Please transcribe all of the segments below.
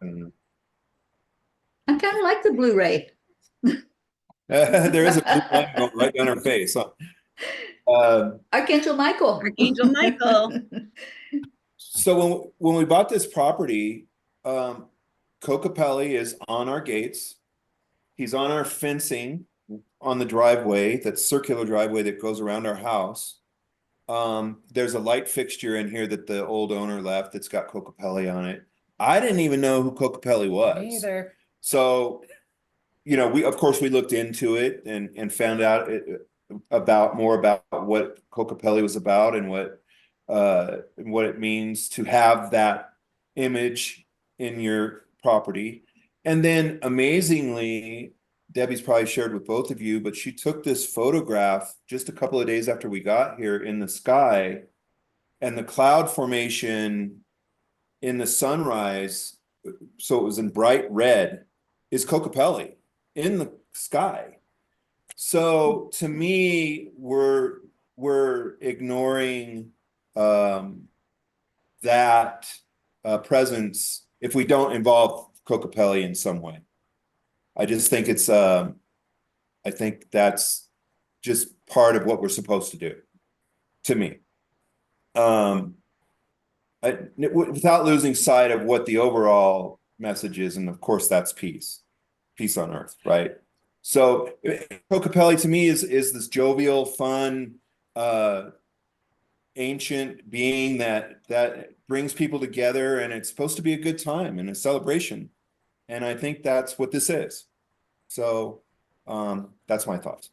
Mm. I kind of like the Blu-ray. There is a blue line going right down her face. Huh? Um, Archangel Michael. Archangel Michael. so when we bought this property, um, Kokopelli is on our gates. He's on our fencing on the driveway, that circular driveway that goes around our house. There's a light fixture in here that the old owner left that's got Kokopelli on it. I didn't even know who Kokopelli was. Me either. So, you know, we of course we looked into it and found out about more about what Kokopelli was about and what it means to have that image in your property. And then amazingly, Debbie's probably shared with both of you, but she took this photograph just a couple of days after we got here in the sky, and the cloud formation in the sunrise, so it was in bright red, is Kokopelli in the sky. So to me, we're ignoring that presence if we don't involve Kokopelli in some way. I just think it's I think that's just part of what we're supposed to do, to me. Without losing sight of what the overall message is, and of course that's peace on earth, right? So Kokopelli to me is this jovial, fun, ancient being that brings people together, and it's supposed to be a good time and a celebration. And I think that's what this is. So that's my thoughts.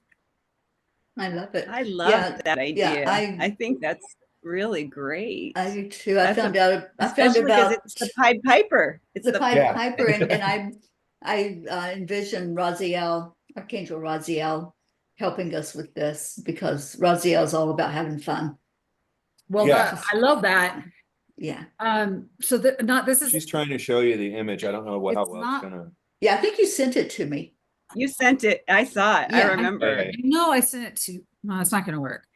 I love it. I love that idea. Yeah, I think that's really great. I do too. I found about it's the Pied Piper. It's the Pied Yeah. Piper, and I envision Raziel, Archangel Raziel, helping us with this, because Raziel is all about having fun. Well, Yeah. I love that. Yeah. So this is She's trying to show you the image. I don't know how It's well not- it's gonna. Yeah, I think you sent it to me. You sent it. I saw it. Yeah. I remember. Okay. no, I sent it to. No, it's not going to work.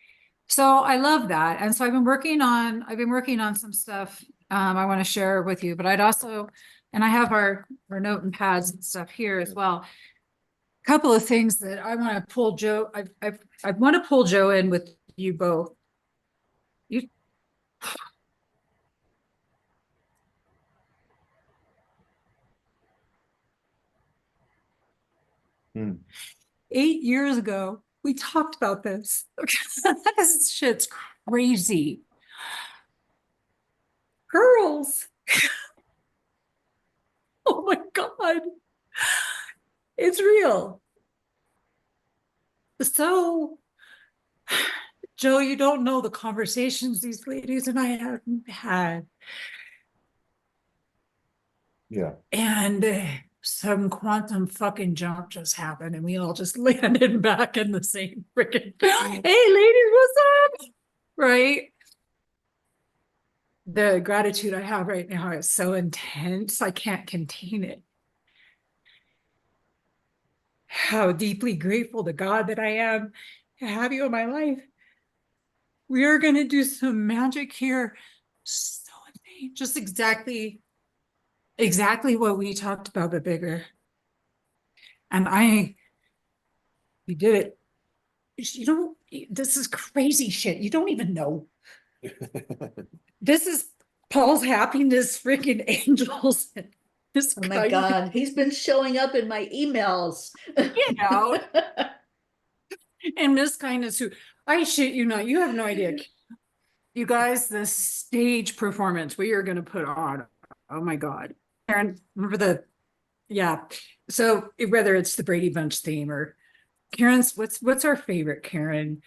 So I love that, and so I've been working on some stuff. I want to share with you, but I'd also, and I have our note and pads and stuff here as well. A couple of things that I want to pull Joe. I want to pull Joe in with you both. You. Hmm. 8 years ago, we talked about this. This shit's crazy. Girls. Oh my God. It's real. So, Joe, you don't know the conversations these ladies and I have had. Yeah. And some quantum fucking jump just happened and we all just landed back in the same freaking, hey ladies, what's up? Right? The gratitude I have right now is so intense, I can't contain it. How deeply grateful to God that I am to have you in my life. We are going to do some magic here. So insane. Just exactly what we talked about, but bigger. And we did it. You don't, this is crazy shit. You don't even know. This is Paul's happiness, freaking angels. This Oh my God, he's been showing up in my emails. You know, and Miss Kindness, who I shit you not, you have no idea. You guys, the stage performance we are going to put on. Oh my God. Karen, remember yeah. So whether it's the Brady Bunch theme or Karen's, what's our favorite Karen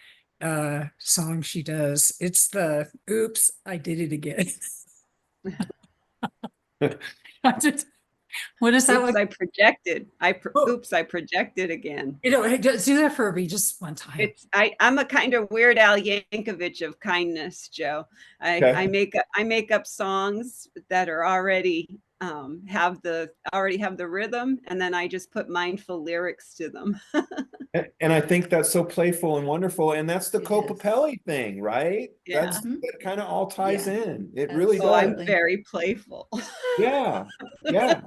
song she does? It's the Oops, I Did It Again. What is that? Oops, one? I projected. Oops, I projected again. You know, just do that for me just one time. I'm a kind of Weird Al Yankovic of kindness, Joe. I make up songs that are already have the rhythm, and then I just put mindful lyrics to them. And I think that's so playful and wonderful, and that's the It is. Kokopelli thing, right? Yeah. That's that kind of all ties Yeah. in. It really Oh, I'm does. very playful. Yeah, yeah,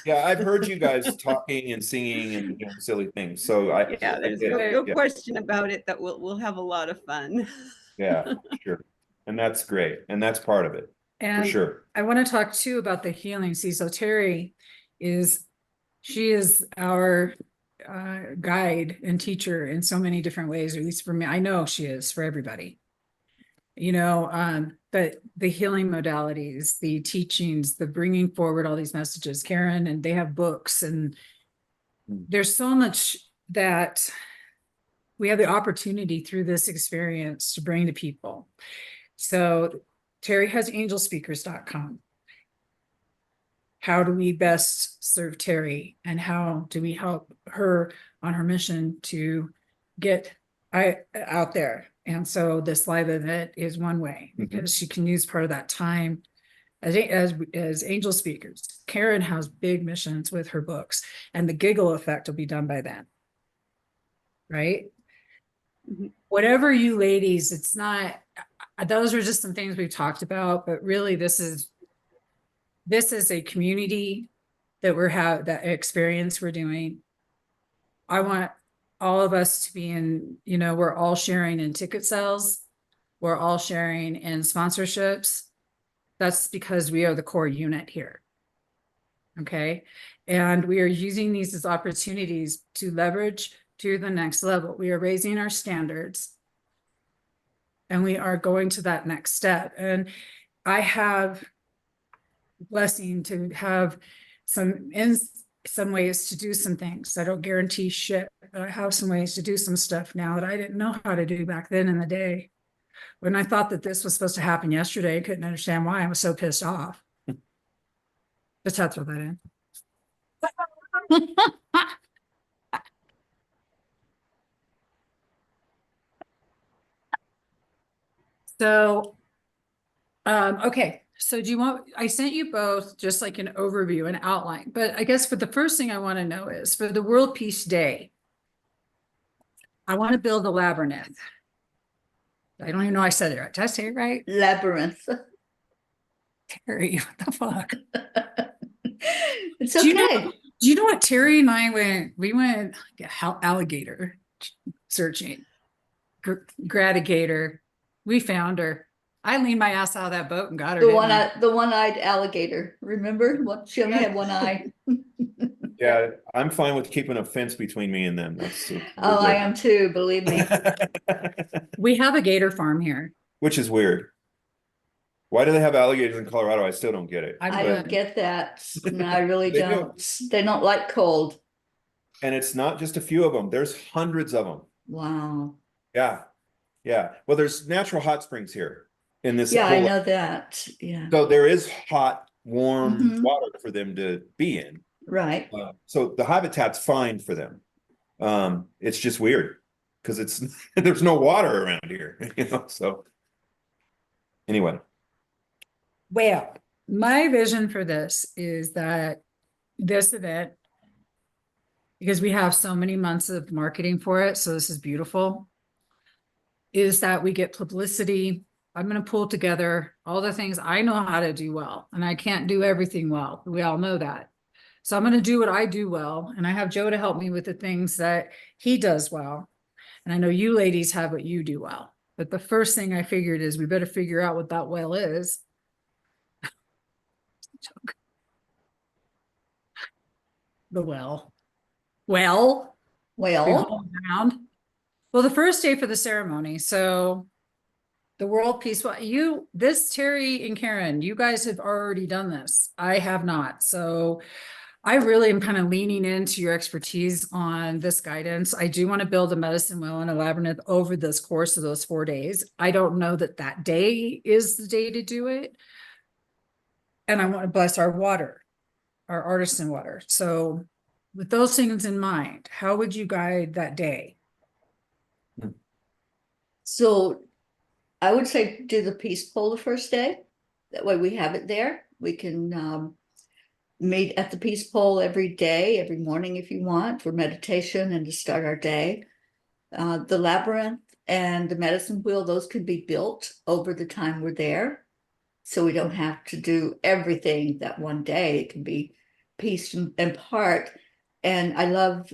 yeah. I've heard you guys talking and singing and doing silly things, so Yeah, I there's get it. no Yeah, question about it that we'll have a lot of fun. yeah, sure. And that's great, and that's part of it for And sure. I want to talk too about the healing. See, so Terry she is our guide and teacher in so many different ways, or at least for me. I know she is for everybody. But the healing modalities, the teachings, the bringing forward all these messages, Karen, and they have books, and there's so much that we have the opportunity through this experience to bring to people. So Terry has angelspeakers.com. How do we best serve Terry, and how do we help her on her mission to get out there? And so this live event is one way, because she can use part of that time as angel speakers. Karen has big missions with her books, and the giggle effect will be done by then. Right? Mhm. Whatever you ladies, it's not, those are just some things we've talked about, but really this is a community that that experience we're doing. I want all of us to be in, we're all sharing in ticket sales. We're all sharing in sponsorships. That's because we are the core unit here. Okay. And we are using these as opportunities to leverage to the next level. We are raising our standards, and we are going to that next step. And I have blessing to have some ways to do some things. I don't guarantee shit, but I have some ways to do some stuff now that I didn't know how to do back then in the day. When I thought that this was supposed to happen yesterday, I couldn't understand why I was so pissed off. Just had to throw that in. So, okay. So do you want, I sent you both just like an overview, an outline, but I guess for the first thing I want to know is for the World Peace Day, I want to build a labyrinth. I don't even know I said it right. Did I say it right? Labyrinth. Terry, what the fuck? It's Do you know, okay. do you know what Terry and I we went alligator searching, gradigator. We found her. I leaned my ass out of that boat and got her. The one-eyed alligator. Remember what? She only had one eye. Yeah, I'm fine with keeping a fence between me and them. That's Oh, I am too, believe me. We have a gator farm here. Which is weird. Why do they have alligators in Colorado? I still don't get it. I don't get that. No, I really They don't. They don't like cold. And it's not just a few of them. There's hundreds of them. Wow. Yeah. Yeah. Well, there's natural hot springs here in this Yeah, I whole, know that. Yeah. so there is hot, warm Mhm. water for them to be in. Right. So the habitat's fine for them. It's just weird because it's there's no water around here, so anyway. Well, my vision for this is that this event, because we have so many months of marketing for it, so this is beautiful, is that we get publicity. I'm going to pull together all the things I know how to do well, and I can't do everything well. We all know that. So I'm going to do what I do well, and I have Joe to help me with the things that he does well. And I know you ladies have what you do well. But the first thing I figured is we better figure out what that well is. The well. Well, Well, around. Well, the first day for the ceremony. So the world peace. Well, Terry and Karen, you guys have already done this. I have not. So I really am kind of leaning into your expertise on this guidance. I do want to build a medicine wheel and a labyrinth over this course of those 4 days. I don't know that day is the day to do it. And I want to bless our water, our artisan water. So with those things in mind, how would you guide that day? so I would say do the peace poll the first day. That way we have it there. We can meet at the Peace Pole every day, every morning if you want, for meditation and to start our day. The labyrinth and the medicine wheel, those could be built over the time we're there. So we don't have to do everything that one day. It can be pieced and part. And I love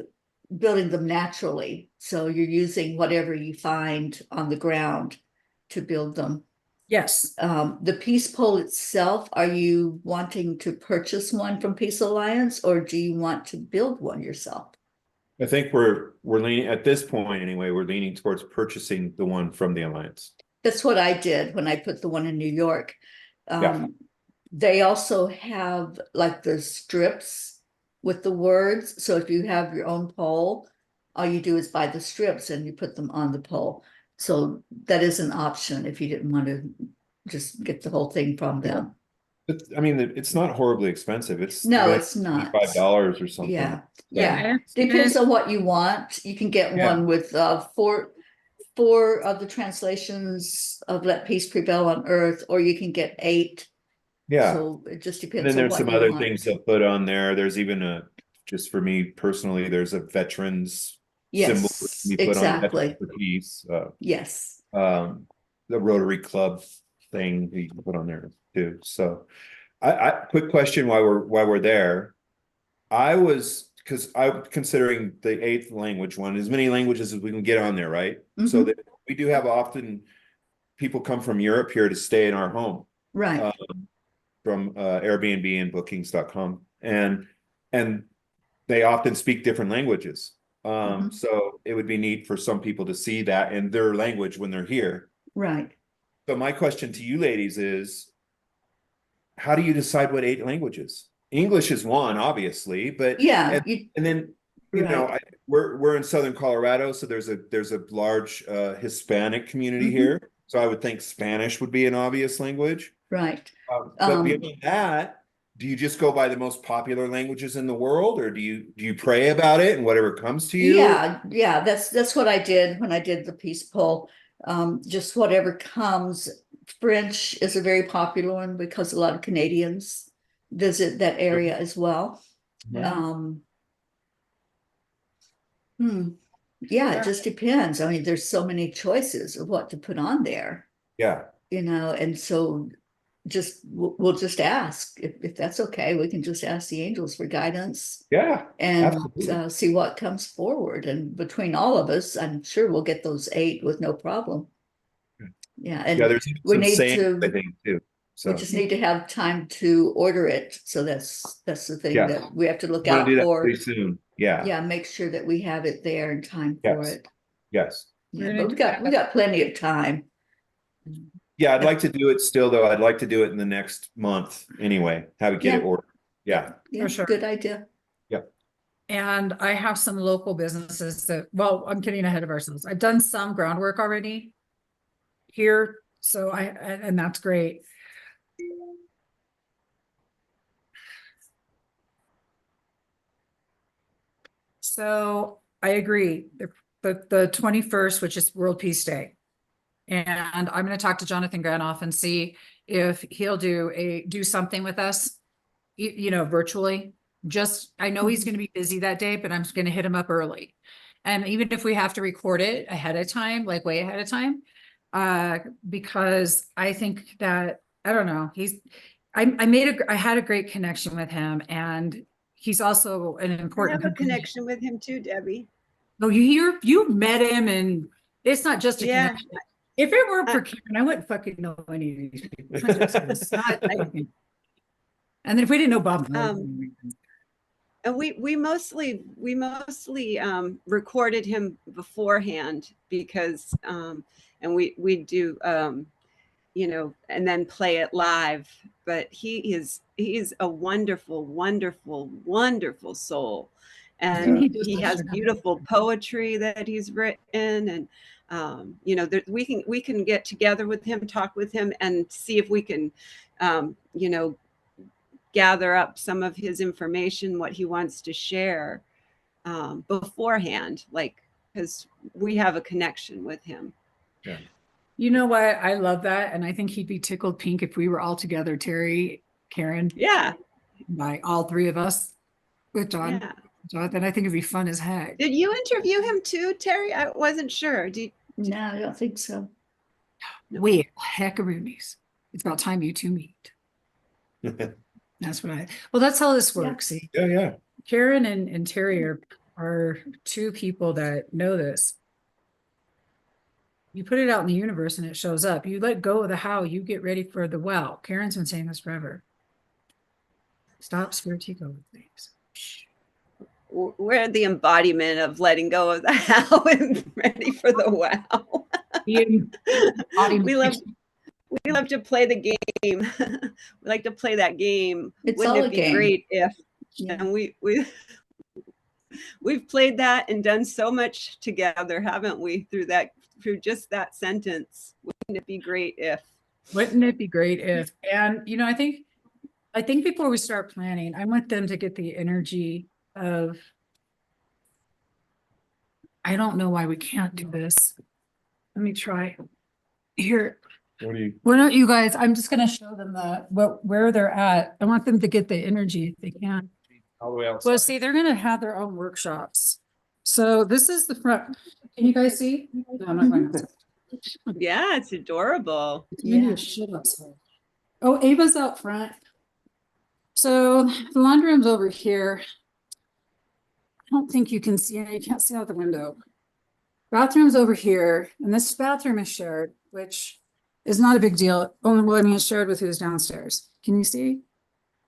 building them naturally. So you're using whatever you find on the ground to build them. Yes. The Peace Pole itself, are you wanting to purchase one from Peace Alliance, or do you want to build one yourself? I think we're leaning, at this point anyway, we're leaning towards purchasing the one from the Alliance. That's what I did when I put the one in New York. Yeah. They also have like the strips with the words. So if you have your own pole, all you do is buy the strips and you put them on the pole. So that is an option if you didn't want to just get the whole thing from them. I mean, it's not horribly expensive. It's No, it's not. $5 or something. Yeah, So, yeah. Depends on what you want. You can get Yeah. one with four of the translations of Let Peace Prevail on Earth, or you can get 8. Yeah. So it just And depends then on there's what some you other want. things they'll put on there. There's even just for me personally, there's a veterans symbol that Yes, can be put exactly. on for peace. Yes. The Rotary Club thing that you can put on there too. So I quick question while we're there. Because I'm considering the 8th language one, as many languages as we can get on there, right? So Mhm. that we do have often people come from Europe here to stay in our home. Right. From Airbnb and bookings.com. And they often speak different languages. Mhm. So it would be neat for some people to see that in their language when they're here. Right. So my question to you ladies is, how do you decide what 8 languages? English is one, obviously, but Yeah. and then you know, Right. we're in Southern Colorado, so there's a large Hispanic community Mhm. here. So I would think Spanish would be an obvious language. Right. But beyond that, do you just go by the most popular languages in the world, or do you pray about it and whatever comes to you? Yeah. That's what I did when I did the Peace Poll. Just whatever comes. French is a very popular one because a lot of Canadians visit that area as well. Um, Yeah, it just depends. I mean, there's so many choices of what to put on there, Yeah. and so we'll just ask if that's okay. We can just ask the angels for guidance Yeah. and Absolutely. see what comes forward. And between all of us, I'm sure we'll get those 8 with no problem. Yeah, Yeah, and there's we some need sayings, I to. think, too. We So just need to have time to order it. So that's the thing yeah, that we have to look I want to out do that for. pretty soon. Yeah. Yeah, make sure that we have it there in time for Yes. it. Yes. Yeah, but we got plenty of time. Yeah, I'd like to do it still, though. I'd like to do it in the next month anyway. Have it get Yeah. it ordered. Yeah. Yeah, For sure. good idea. Yep. And I have some local businesses that, well, I'm getting ahead of ourselves. I've done some groundwork already here. So and that's great. So I agree. The 21st, which is World Peace Day. And I'm going to talk to Jonathan Granoff and see if he'll do something with us, virtually. I know he's going to be busy that day, but I'm just going to hit him up early. And even if we have to record it ahead of time, like way ahead of time, because I think that, I don't know, I had a great connection with him, and he's also an I important have a component. connection with him too, Debbie. Oh, you met him, and it's not just a Yeah. connection. If it weren't for Karen, I wouldn't fucking know any of these people. It's not fucking- And then if we didn't know Bob, And we mostly recorded him beforehand because and we do and then play it live. But he's a wonderful, wonderful, wonderful soul. And Yeah. he has beautiful poetry that he's written, and we can get together with him, talk with him, and see if we can gather up some of his information, what he wants to share beforehand, because we have a connection with him. Yeah. You know what? I love that. And I think he'd be tickled pink if we were all together, Terry, Karen. Yeah. by all three of us with John. Yeah. Jonathan, I think it'd be fun as heck. Did you interview him too, Terry? I wasn't sure. No, I don't think so. We have heckaroonies. It's about time you two meet. That's what well, that's how this Yeah. works. See, Yeah. Karen and Terry are two people that know this. You put it out in the universe and it shows up. You let go of the how, you get ready for the well. Karen's been saying this forever. Stop spirit ego with things. We're the embodiment of letting go of the how and ready for the wow. We love to play the game. We like to play that game. It's Wouldn't all it a be game. great if? Yeah. And we've played that and done so much together, haven't we? Through just that sentence. Wouldn't it be great if? Wouldn't it be great if? And you know, I think before we start planning, I want them to get the energy of, I don't know why we can't do this. Let me try. Here, why don't you guys, I'm just gonna show them where they're at. I want them to get the energy if they can. All the way outside. Well, see, they're gonna have their own workshops. So this is the front. Can you guys see? No, I'm not going to. Yeah, it's adorable. It's gonna be Yeah. a shit outside. Oh, Ava's out front. So the laundry room's over here. I don't think you can see it. You can't see out the window. Bathroom's over here, and this bathroom is shared, which is not a big deal. Only, well, I mean, it's shared with who's downstairs. Can you see?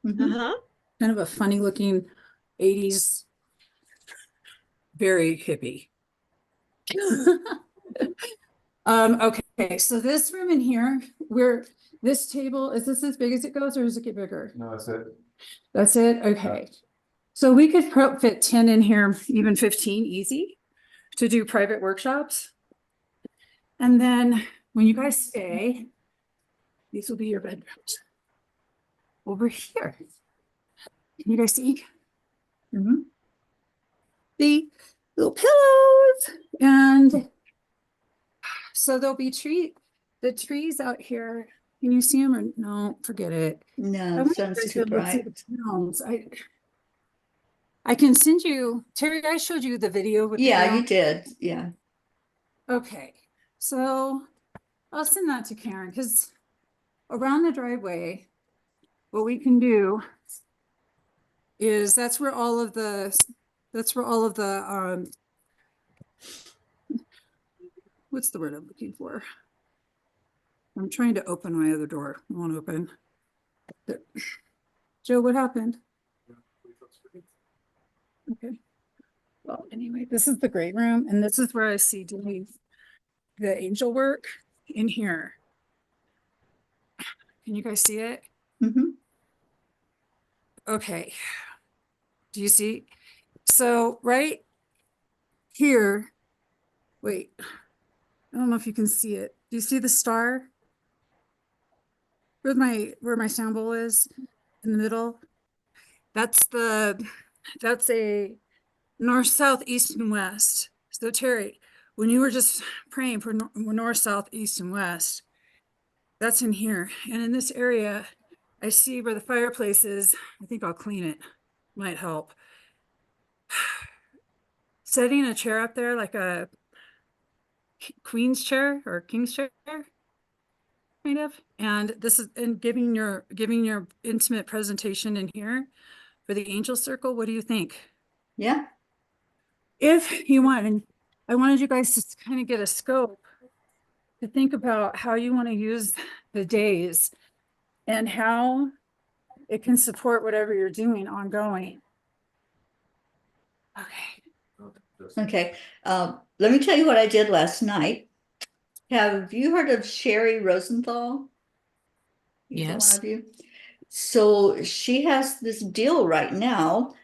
Mhm. Uh-huh. Kind of a funny looking 80s, very hippie. Okay, so this room in here, this table, is this as big as it goes, or does it get bigger? No, that's it. That's it? Okay. So we could fit 10 in here, even 15 easy to do private workshops. And then when you guys stay, these will be your bedrooms. Over here. Can you guys see? Mhm. The little pillows. And so there'll be the trees out here. Can you see them or no? Forget it. I No, want you sun's guys too to look see bright. the towns. I can send you, Terry, I showed you the video with the Yeah, town. you did. Yeah. Okay, so I'll send that to Karen because around the driveway, what we can do is that's where all of the what's the word I'm looking for? I'm trying to open my other door. It won't open. Joe, what happened? Okay. Well, anyway, this is the great room, and this is where I see doing the angel work in here. Can you guys see it? Mhm. Okay. Do you see? So right here, wait, I don't know if you can see it. Do you see the star? Where my sound bowl is in the middle? That's a north, south, east, and west. So Terry, when you were just praying for north, south, east, and west, that's in here. And in this area, I see where the fireplace is. I think I'll clean it. Might help. Setting a chair up there like a queen's chair or king's chair, kind of. And this is giving your intimate presentation in here for the angel circle. What do you think? Yeah. If you want, and I wanted you guys to kind of get a scope to think about how you want to use the days and how it can support whatever you're doing ongoing. Okay. Okay. Let me tell you what I did last night. Have you heard of Sherry Rosenthal? Either Yes. one of you. So she has this deal right now.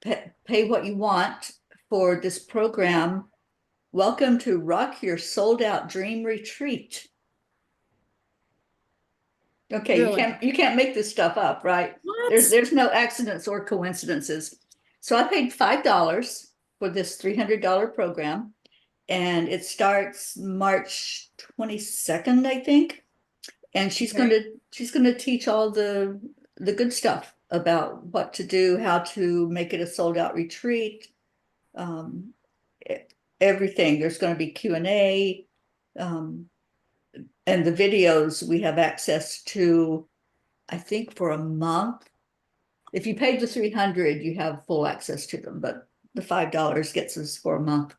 Pay what you want for this program. Welcome to Rock Your Sold Out Dream Retreat. Okay, Really? you can't make this stuff up, right? What? There's no accidents or coincidences. So I paid $5 for this $300 program, and it starts March 22nd, I think. And she's Okay. gonna teach all the good stuff about what to do, how to make it a sold out retreat. Everything. There's going to be Q&A. And the videos we have access to, I think, for a month. If you paid the 300, you have full access to them, but the $5 gets us for a month.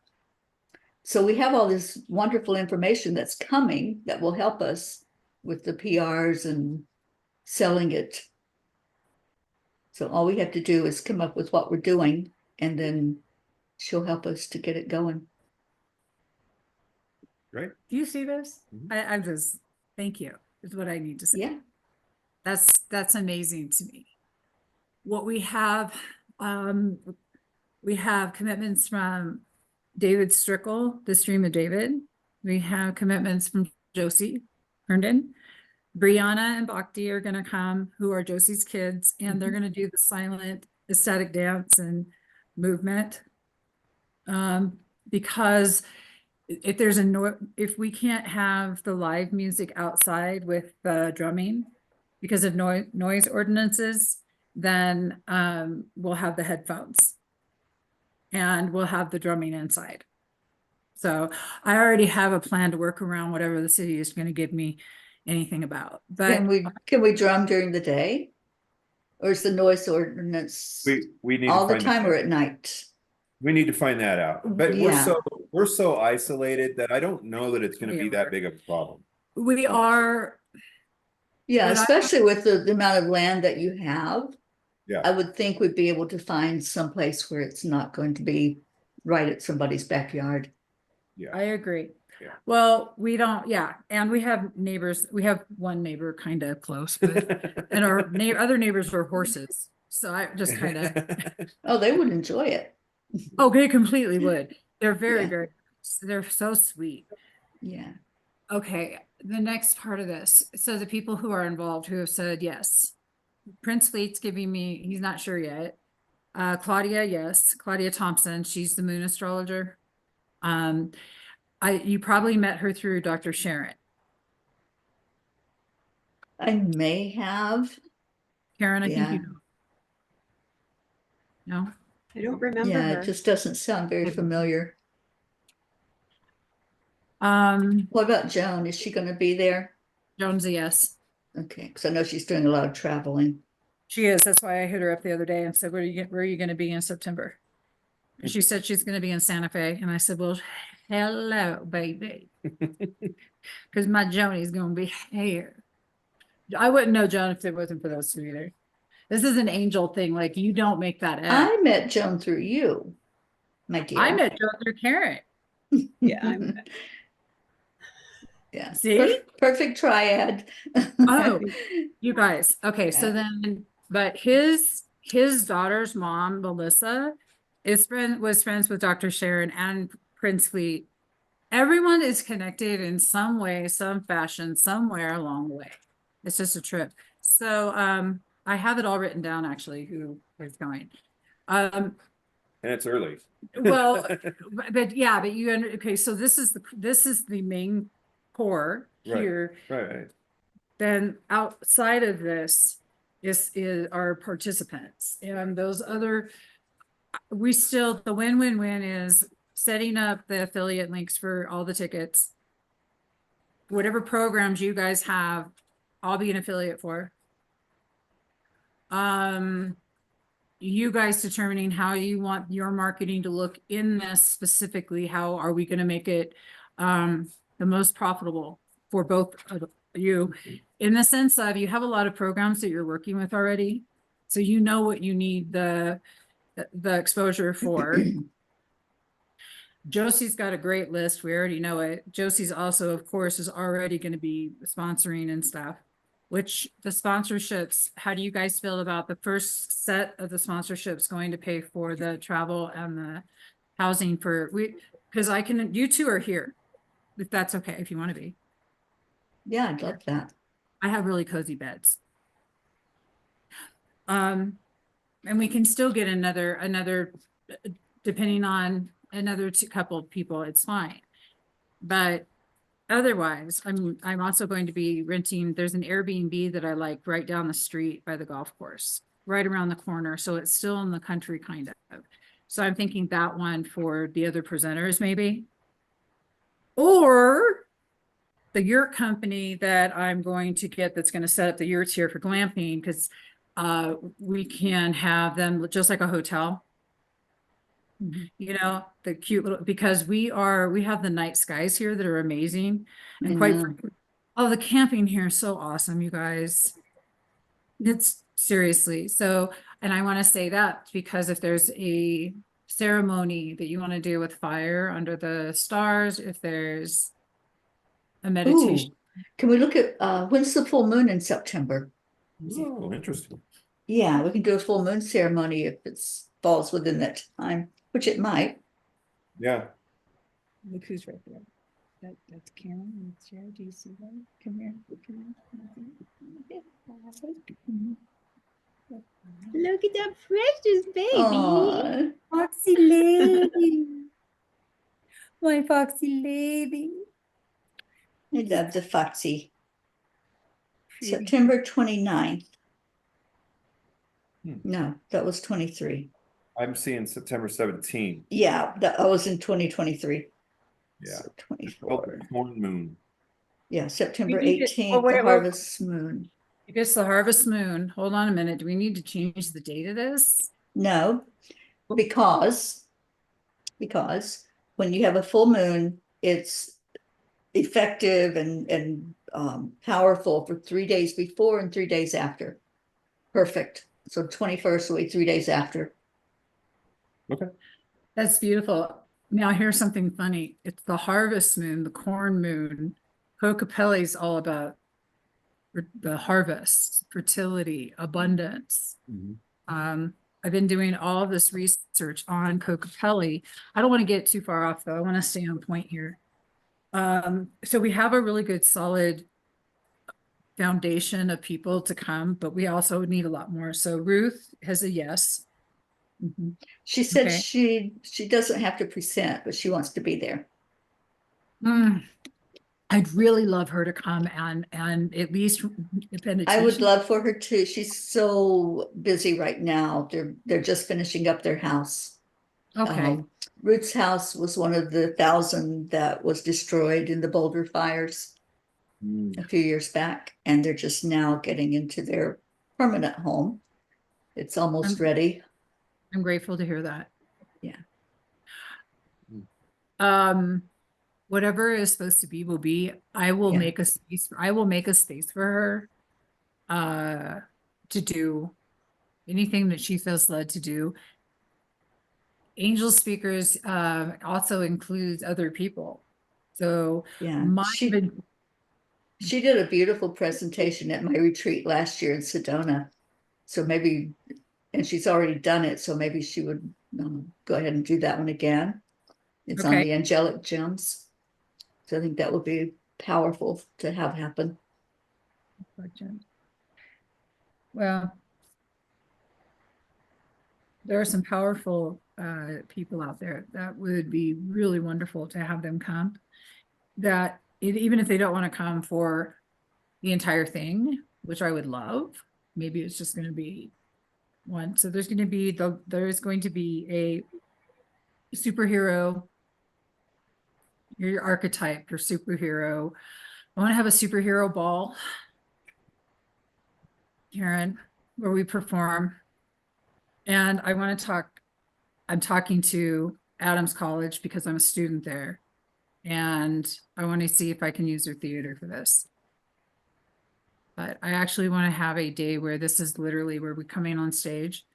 So we have all this wonderful information that's coming that will help us with the PRs and selling it. So all we have to do is come up with what we're doing, and then she'll help us to get it going. Great. Do you see this? Mhm. I'm just, thank you, is what I need to say. Yeah. That's amazing to me. What we have commitments from David Strickle, the Stream of David. We have commitments from Josie Herndon. Brianna and Bhakti are going to come, who are Josie's kids, and they're going to do the silent ecstatic dance and movement. Because if there's if we can't have the live music outside with the drumming because of noise ordinances, then we'll have the headphones and we'll have the drumming inside. So I already have a plan to work around whatever the city is going to give me anything about. But Can we drum during the day? Or is the noise ordinance We need all to the find time that or out. at night? We need to find that out. But Yeah. we're so isolated that I don't know that it's going to be that big of a problem. we are, Yeah, But I- especially with the amount of land that you have. Yeah. I would think we'd be able to find someplace where it's not going to be right at somebody's backyard. I agree. Yeah. Well, we don't, yeah, and we have neighbors, we have one neighbor kind of close, but and our other neighbors were horses. So I just kind of, Oh, they would enjoy it. oh, they completely would. They're very, Yeah. very, they're so sweet. Yeah. Okay, the next part of this, so the people who are involved who have said yes. Prince Fleet's giving me, he's not sure yet. Claudia, yes, Claudia Thompson, she's the moon astrologer. You probably met her through Dr. Sharon. I may have. Karen, I think Yeah. you know. No? I don't remember Yeah, her. it just doesn't sound very Okay. familiar. What about Joan? Is she going to be there? Joan's a yes. Okay, because I know she's doing a lot of traveling. She is. That's why I hit her up the other day and said, where are you going to be in September? And she said she's going to be in Santa Fe. And I said, well, hello, baby. Because my Joni's going to be here. I wouldn't know Joan if it wasn't for those two either. This is an angel thing. Like, you don't make that up. I met Joan through you, my dear. I met Joan through Karen. Yeah, Yeah. See? Perfect triad. Oh, you guys. Okay, so Yeah. then, but his daughter's mom, Melissa, was friends with Dr. Sharon and Prince Fleet. Everyone is connected in some way, some fashion, somewhere along the way. It's just a trip. So I have it all written down actually, who is going. And it's early. Well, but yeah, but okay, so this is the main core Right. here. Right. Then outside of this is our participants, and those other, the win-win-win is setting up the affiliate links for all the tickets. Whatever programs you guys have, I'll be an affiliate for. You guys determining how you want your marketing to look in this specifically. How are we going to make it the most profitable for both of you, in the sense of you have a lot of programs that you're working with already, so you know what you need the exposure for. Josie's got a great list. We already know it. Josie's also, of course, is already going to be sponsoring and stuff. Which the sponsorships, how do you guys feel about the first set of the sponsorships going to pay for the travel and the housing because you two are here, if that's okay, if you want to be. Yeah, I'd love that. I have really cozy beds. And we can still get another, depending on another couple of people, it's fine. But otherwise, I'm also going to be renting. There's an Airbnb that I like right down the street by the golf course. right around the corner, so it's still in the country kind of. So I'm thinking that one for the other presenters maybe. Or the yurt company that I'm going to get that's going to set up the yurts here for glamping, because we can have them just like a hotel. You know, the cute little, because we have the night skies here that are amazing. I And quite know. frankly, oh, the camping here is so awesome, you guys. It's seriously. So, and I want to say that because if there's a ceremony that you want to do with fire under the stars, if there's a meditation. Ooh, can we look at, when's the full moon in September? Oh, interesting. Yeah, we can do a full moon ceremony if it's falls within that time, which it might. Yeah. Look who's right there. That's Karen and Sarah. Do you see them? Come here. Come here. Look at that precious baby. Aw, Foxy lady. My foxy lady. I love the foxy. September 29th. Hmm. No, that was 23. I'm seeing September 17th. Yeah, that was in 2023. Yeah. So Oh, 24. Corn moon. Yeah, September We need to- 18th, oh, wait, the wait. harvest moon. It's the harvest moon. Hold on a minute. Do we need to change the date of this? No, because when you have a full moon, it's effective and powerful for 3 days before and 3 days after. Perfect. So 21st will be 3 days after. Okay. That's beautiful. Now here's something funny. It's the harvest moon, the corn moon. Kokopelli's all about the harvest, fertility, abundance. I've been doing all of this research on Kokopelli. I don't want to get too far off though. I want to stay on point here. So we have a really good solid foundation of people to come, but we also need a lot more. So Ruth has a yes. She said Okay. she doesn't have to present, but she wants to be there. I'd really love her to come and at least I would meditation. love for her to. She's so busy right now. They're just finishing up their house. Okay. Ruth's house was one of the 1,000 that was destroyed in the Boulder fires a few years back, and they're just now getting into their permanent home. It's almost ready. I'm grateful to hear that. Yeah. Whatever is supposed to be will be. I will Yeah. make a space. I will make a space for her to do anything that she feels led to do. Angel speakers also includes other people. So Yeah. She did a beautiful presentation at my retreat last year in Sedona. So maybe, and she's already done it, so maybe she would go ahead and do that one again. It's on Okay. the angelic gems. So I think that would be powerful to have happen. Well, there are some powerful people out there that would be really wonderful to have them come. That even if they don't want to come for the entire thing, which I would love, maybe it's just going to be one. So there's going to be a superhero, your archetype, your superhero. I want to have a superhero ball, Karen, where we perform. And I want to talk, I'm talking to Adams College because I'm a student there. And I want to see if I can use their theater for this. But I actually want to have a day where this is literally where we come in on stage.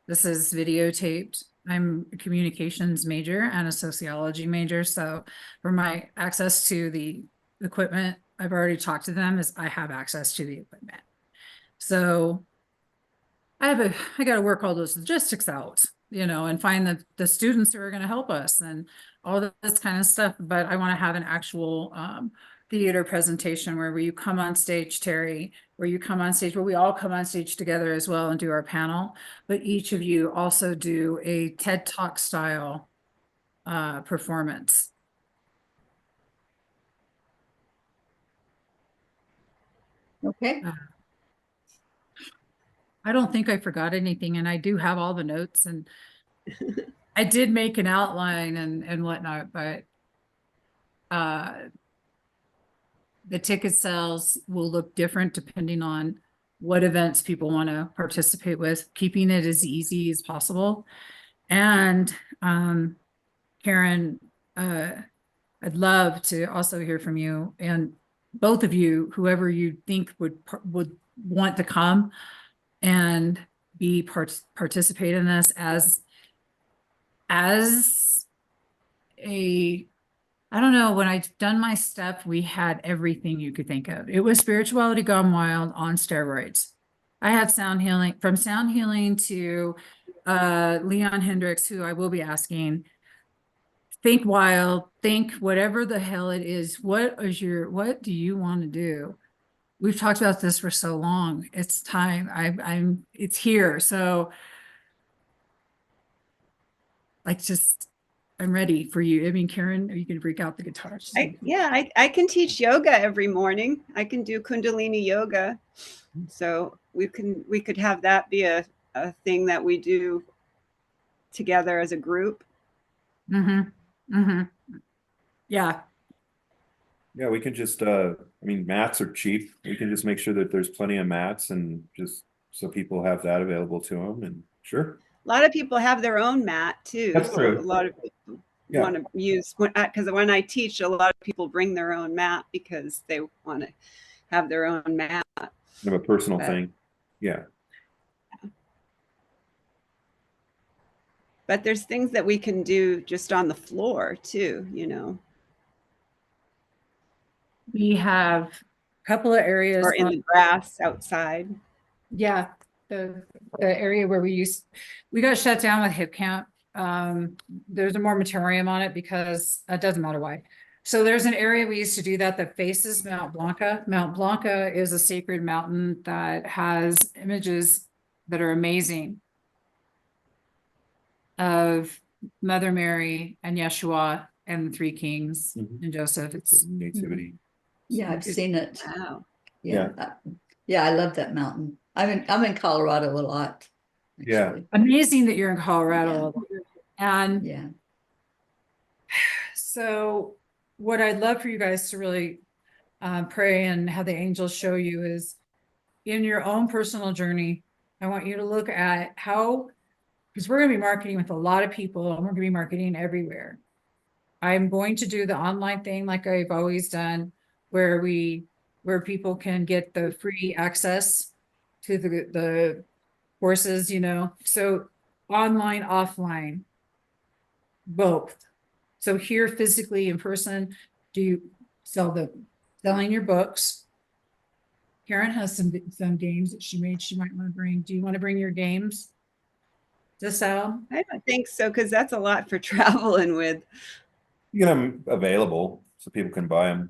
This is videotaped. I'm a communications major and a sociology major. So for my access to the equipment, I've already talked to them as I have access to the equipment. So I got to work all those logistics out, and find the students who are going to help us and all this kind of stuff. But I want to have an actual theater presentation where you come on stage, Terry, where you come on stage, where we all come on stage together as well and do our panel. But each of you also do a TED Talk style performance. Okay. I don't think I forgot anything, and I do have all the notes, and I did make an outline and whatnot, but the ticket sales will look different depending on what events people want to participate with, keeping it as easy as possible. And Karen, I'd love to also hear from you, and both of you, whoever you think would want to come and be participate in this as a, I don't know, when I've done my stuff, we had everything you could think of. It was spirituality gone wild on steroids. I had sound healing, from sound healing to Leon Hendricks, who I will be asking. Think wild, think whatever the hell it is. What do you want to do? We've talked about this for so long. It's time. It's here. So like, just, I'm ready for you. I mean, Karen, are you going to break out the guitar? I can teach yoga every morning. I can do Kundalini yoga. So we could have that be a thing that we do together as a group. Mm-hmm. Mm-hmm. Yeah. Yeah, we can just, I mean, mats are cheap. We can just make sure that there's plenty of mats and just so people have that available to them, and sure. A lot of people have their own mat too. That's So true. a lot of people Yeah. want to use, because when I teach, a lot of people bring their own mat because they want to have their own mat. Kind of a personal But- thing. Yeah. But there's things that we can do just on the floor too, you know, We have a couple of areas or in the grass outside. yeah, the area where we got shut down with hip camp. There's a moratorium on it because it doesn't matter why. So there's an area we used to do that faces Mount Blanca. Mount Blanca is a sacred mountain that has images that are amazing of Mother Mary and Yeshua and the three kings and Joseph. It's Nativity. Yeah, I've seen it. Wow. Yeah. Yeah, I love that mountain. I'm in Colorado a lot. Yeah. actually. amazing that you're in Colorado. And Yeah. so what I'd love for you guys to really pray and have the angels show you is in your own personal journey. I want you to look at how, because we're going to be marketing with a lot of people and we're going to be marketing everywhere. I'm going to do the online thing like I've always done, where people can get the free access to the courses, you know, so online, offline, both. So here physically in person, do you selling your books? Karen has some games that she made, she might want to bring. Do you want to bring your games to sell? I don't think so, because that's a lot for traveling with. You get them available so people can buy them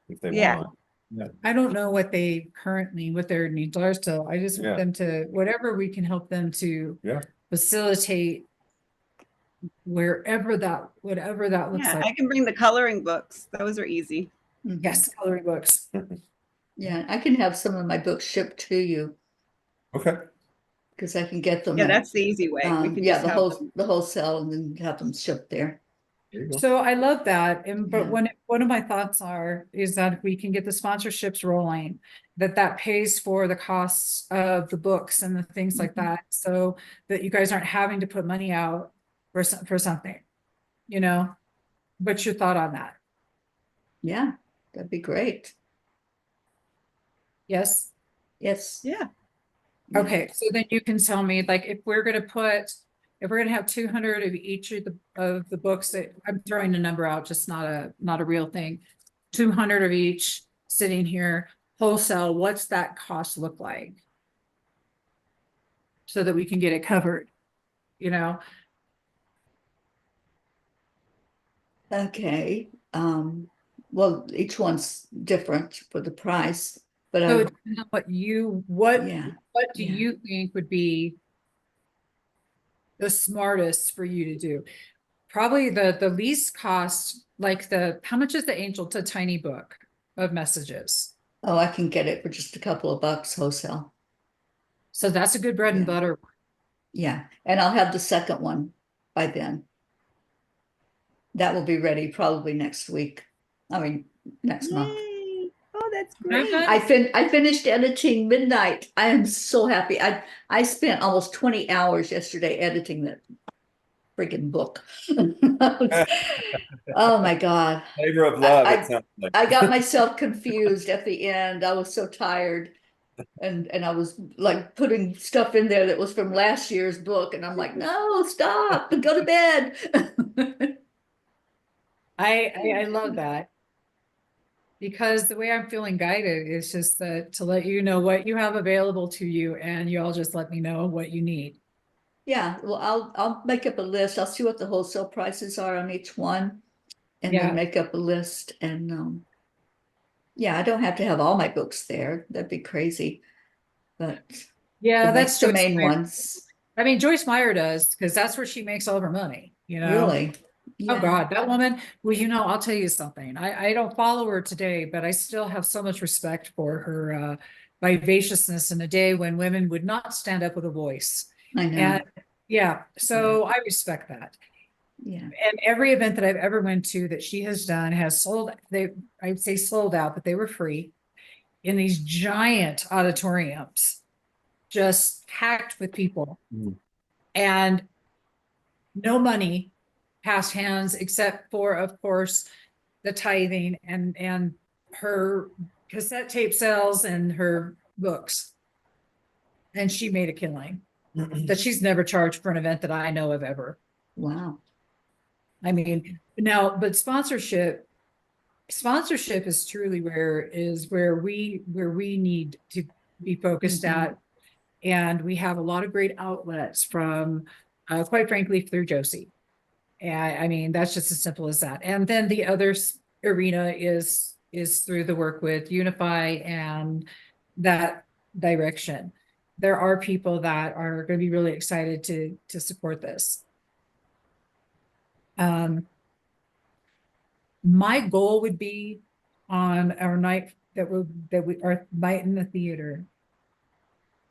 if they Yeah. want. Yeah. I don't know what their needs are, so I just want Yeah. them to, whatever we can help them to Yeah. facilitate whatever that looks Yeah, like. I can bring the coloring books. Those are easy. Mhm. Yes, coloring books. Yeah, I can have some of my books shipped to you Okay. because I can get them. Yeah, at, that's the easy way. We can yeah, just the have them. wholesale and then have them shipped there. There you go. So I love that. And but Yeah. one of my thoughts is that if we can get the sponsorships rolling, that pays for the costs of the books and the things like that, so that you guys aren't having to put money out for something, you know. What's your thought on that? Yeah, that'd be great. Yes. Yes. Yeah. Yeah. Okay, so then you can tell me, like, if we're gonna have 200 of each of the books that I'm throwing a number out, just not a real thing. 200 of each sitting here wholesale, what's that cost look like? So that we can get it covered, you know? Okay. Well, each one's different for the price, but So I, it depends on what yeah, do yeah. you think would be the smartest for you to do? Probably the least cost, like how much is the Angel? It's a tiny book of messages. Oh, I can get it for just a couple of bucks wholesale. So that's a good bread and Yeah. butter. Yeah, and I'll have the second one by then. That will be ready probably next week. I mean, next month. Yay. Oh, that's Okay. great. I finished editing midnight. I am so happy. I spent almost 20 hours yesterday editing that freaking book. Oh my God. Labor of love, it I sounds like. I got myself confused at the end. I was so tired. And I was like putting stuff in there that was from last year's book. And I'm like, no, stop and go to bed. I love that because the way I'm feeling guided is just that to let you know what you have available to you, and you all just let me know what you need. Yeah, well, I'll make up a list. I'll see what the wholesale prices are on each one and then Yeah. make up a list. And yeah, I don't have to have all my books there. That'd be crazy. But Yeah, that's the Joyce main Meyer. ones, I mean, Joyce Meyer does, because that's where she makes all of her money, you know? really. Oh Yeah. God, that woman, well, I'll tell you something. I don't follow her today, but I still have so much respect for her vivaciousness in a day when women would not stand up with a voice. I know. And yeah, so I respect that. Yeah. And every event that I've ever went to that she has done has I'd say sold out, but they were free in these giant auditoriums, just packed with people. Mm. And no money passed hands except for, of course, the tithing and her cassette tape sales and her books. And she made a killing that she's never charged for an event that I know of ever. Wow. I mean, now, but sponsorship is truly where we need to be focused at. And we have a lot of great outlets from, quite frankly, through Josie. And I mean, that's just as simple as that. And then the other arena is through the work with Unify and that direction. There are people that are going to be really excited to support this. My goal would be on our night our night in the theater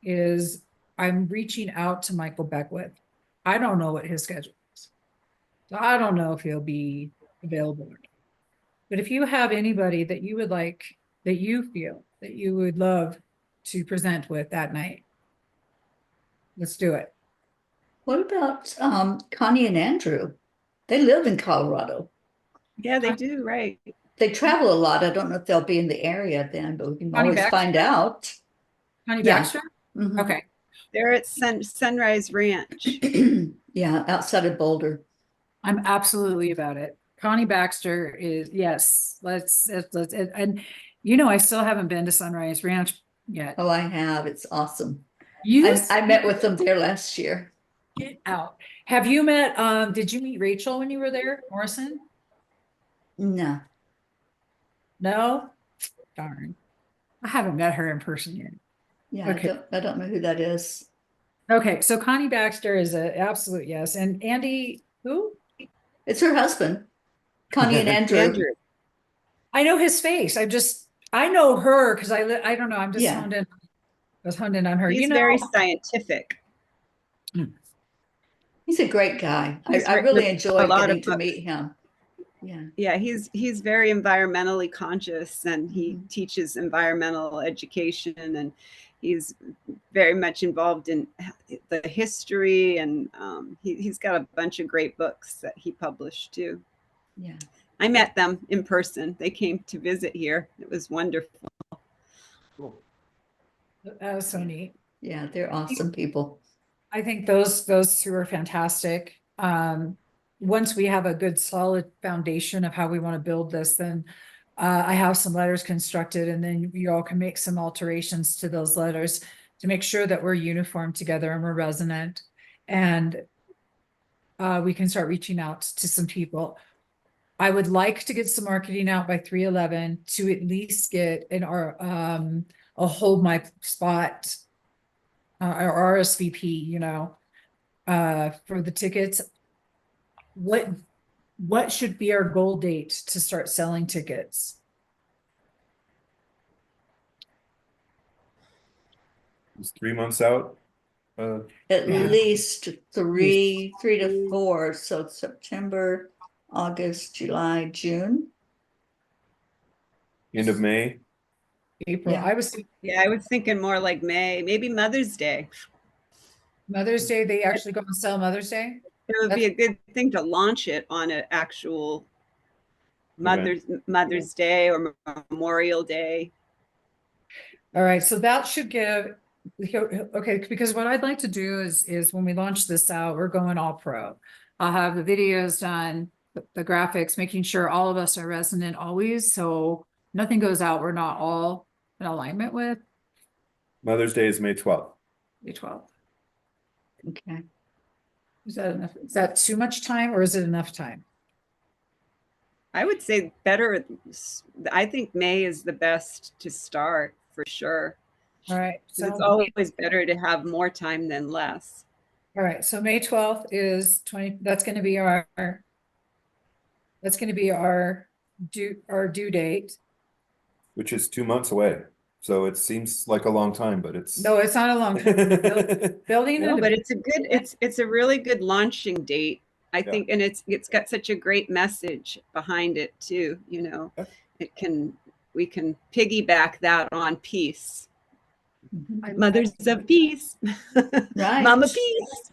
is I'm reaching out to Michael Beckwith. I don't know what his schedule is. So I don't know if he'll be available or not. But if you have anybody that you would like, that you feel that you would love to present with that night, let's do it. What about Connie and Andrew? They live in Colorado. Yeah, they do, right. They travel a lot. I don't know if they'll be in the area then, but we can Connie always Baxter? find out. Connie Yeah. Baxter? Mhm. Okay. They're at Sunrise Ranch. Yeah, outside of Boulder. I'm absolutely about it. Connie Baxter is, yes, let's, and I still haven't been to Sunrise Ranch yet. Oh, I have. It's awesome. You I met with them there last year. get out. Have you met, did you meet Rachel when you were there, Morrison? No. No? Darn. I haven't met her in person yet. Yeah, Okay. I don't know who that is. Okay, so Connie Baxter is an absolute yes. And Andy, who? It's her husband, Connie and Andrew. Andrew. I know his face. I know her because I don't know. I'm just Yeah. I was honed in on her. He's very scientific. He's a great guy. He's I written really a enjoyed lot getting of to books. meet him. Yeah. Yeah, he's very environmentally conscious, and he teaches environmental education, and he's very much involved in the history, and he's got a bunch of great books that he published too. Yeah. I met them in person. They came to visit here. It was wonderful. Cool. That was so neat. Yeah, they're awesome people. I think those two are fantastic. Once we have a good solid foundation of how we want to build this, then I have some letters constructed, and then you all can make some alterations to those letters to make sure that we're uniform together and we're resonant, and we can start reaching out to some people. I would like to get some marketing out by 3/11 to at least get a hold my spot or RSVP, for the tickets. What should be our goal date to start selling tickets? It's 3 months out. At Yeah. least three to four, so it's September, August, July, June. End of May. April. Yeah. I was thinking Yeah, I was thinking more like May, maybe Mother's Day. Mother's Day, they actually go and sell Mother's Day. It would be a good thing to launch it on an actual Mother's Day or Memorial Day. All right, so that should give, okay, because what I'd like to do is when we launch this out, we're going all pro. I'll have the videos done, the graphics, making sure all of us are resonant always, so nothing goes out we're not all in alignment with. Mother's Day is May 12th. May 12th. Okay. Is that enough? Is that too much time or is it enough time? I would say better. I think May is the best to start for sure. All right, 'Cause so it's always better to have more time than less. all right, so May 12th is 20, that's gonna be our due date. Which is 2 months away. So it seems like a long time, but it's. No, it's not a long time. Building No, it. but it's a really good launching date, I think, and it's got such a great message behind it too. You know, we can piggyback that on peace. Mhm. Mothers of peace, Right. Mama peace.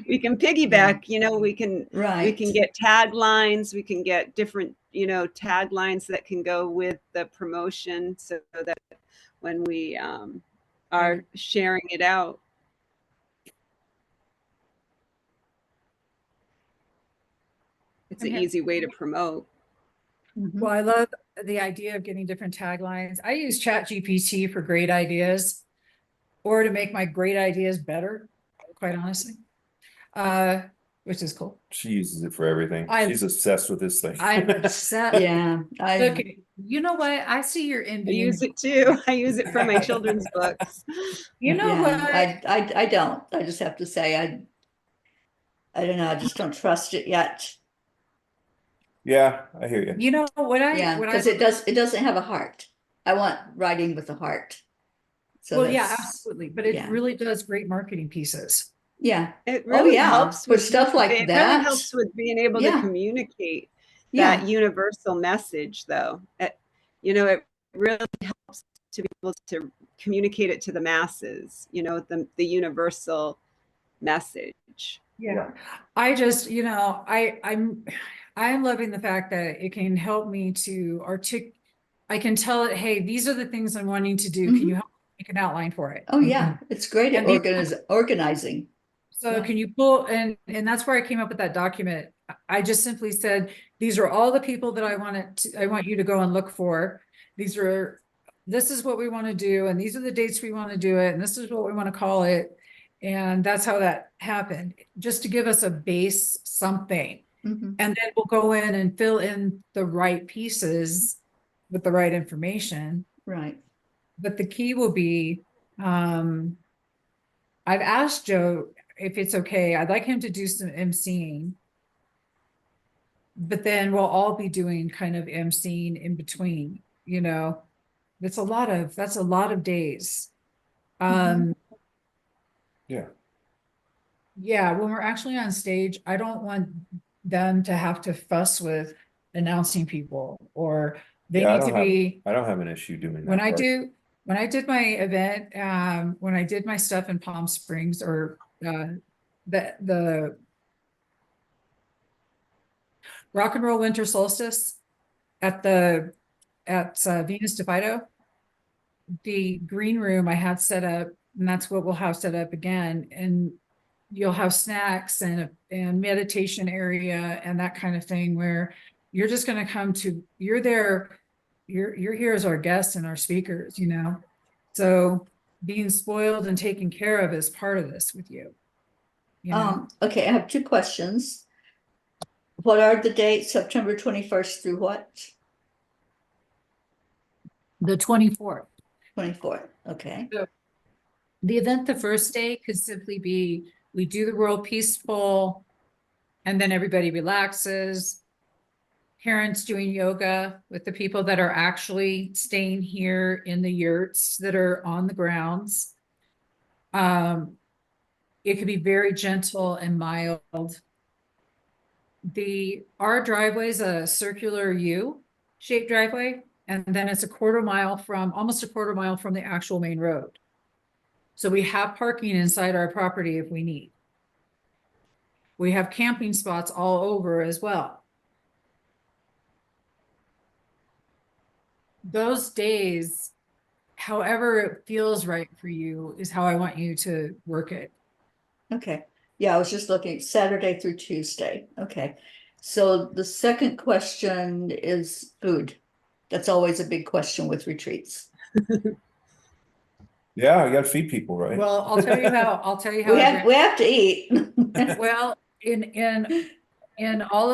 We can piggyback. You know, we can Right. get taglines. We can get different taglines that can go with the promotion, so that when we are sharing it out. It's an easy way to promote. Mhm. Well, I love the idea of getting different taglines. I use Chat GPT for great ideas or to make my great ideas better, quite honestly. Which is cool. She uses it for everything. I- She's obsessed with this thing. I'm upset. Yeah, Look, you know what? I see your I envy. use it too. I use it for my children's books. You know yeah, what? I don't. I just have to say I don't know. I just don't trust it yet. Yeah, I hear you. You know what Yeah, because it doesn't have a heart. I want writing with a heart. So well, yeah, that's, absolutely. But it yeah. really does great marketing pieces. Yeah. It really yeah, helps for with stuff like it that. really helps with being able to Yeah. communicate Yeah. that universal message, though. It really helps to be able to communicate it to the masses. The universal message. Yeah. I just, I'm loving the fact that it can help me to I can tell it, hey, these are the things I'm wanting to do. Can you help me make an outline for it? Oh yeah, it's great at And organizing. So Yeah. can you pull, and that's where I came up with that document. I just simply said, these are all the people that I want you to go and look for. This is what we want to do, and these are the dates we want to do it, and this is what we want to call it. And that's how that happened, just to give us a base something. Mhm. And then we'll go in and fill in the right pieces with the right information. Right. But the key will be, I've asked Joe if it's okay. I'd like him to do some emceeing. But then we'll all be doing kind of emceeing in between, That's a lot of days. Mhm. Yeah. Yeah, when we're actually on stage, I don't want them to have to fuss with announcing people, or they Yeah, need to be. I don't have an issue doing that. When I did my event, when I did my stuff in Palm Springs, or the Rock and Roll Winter Solstice at Venus de Fido, the green room I had set up, and that's what we'll have set up again. And you'll have snacks and meditation area and that kind of thing, where you're just going to you're there, you're here as our guests and our speakers, So being spoiled and taken care of is part of this with you. Okay, I have two questions. What are the dates? September 21st through what? The 24th. 24th. Okay. The event, the first day could simply be, we do the World Peaceful, and then everybody relaxes. parents doing yoga with the people that are actually staying here in the yurts that are on the grounds. It could be very gentle and mild. Our driveway is a circular U-shaped driveway, and then it's almost a quarter mile from the actual main road. So we have parking inside our property if we need. We have camping spots all over as well. Those days, however it feels right for you, is how I want you to work it. Okay, yeah, I was just looking Saturday through Tuesday. Okay. So the second question is food. That's always a big question with retreats. Yeah, you gotta feed people, right? Well, I'll tell you how, We have to eat. well, in all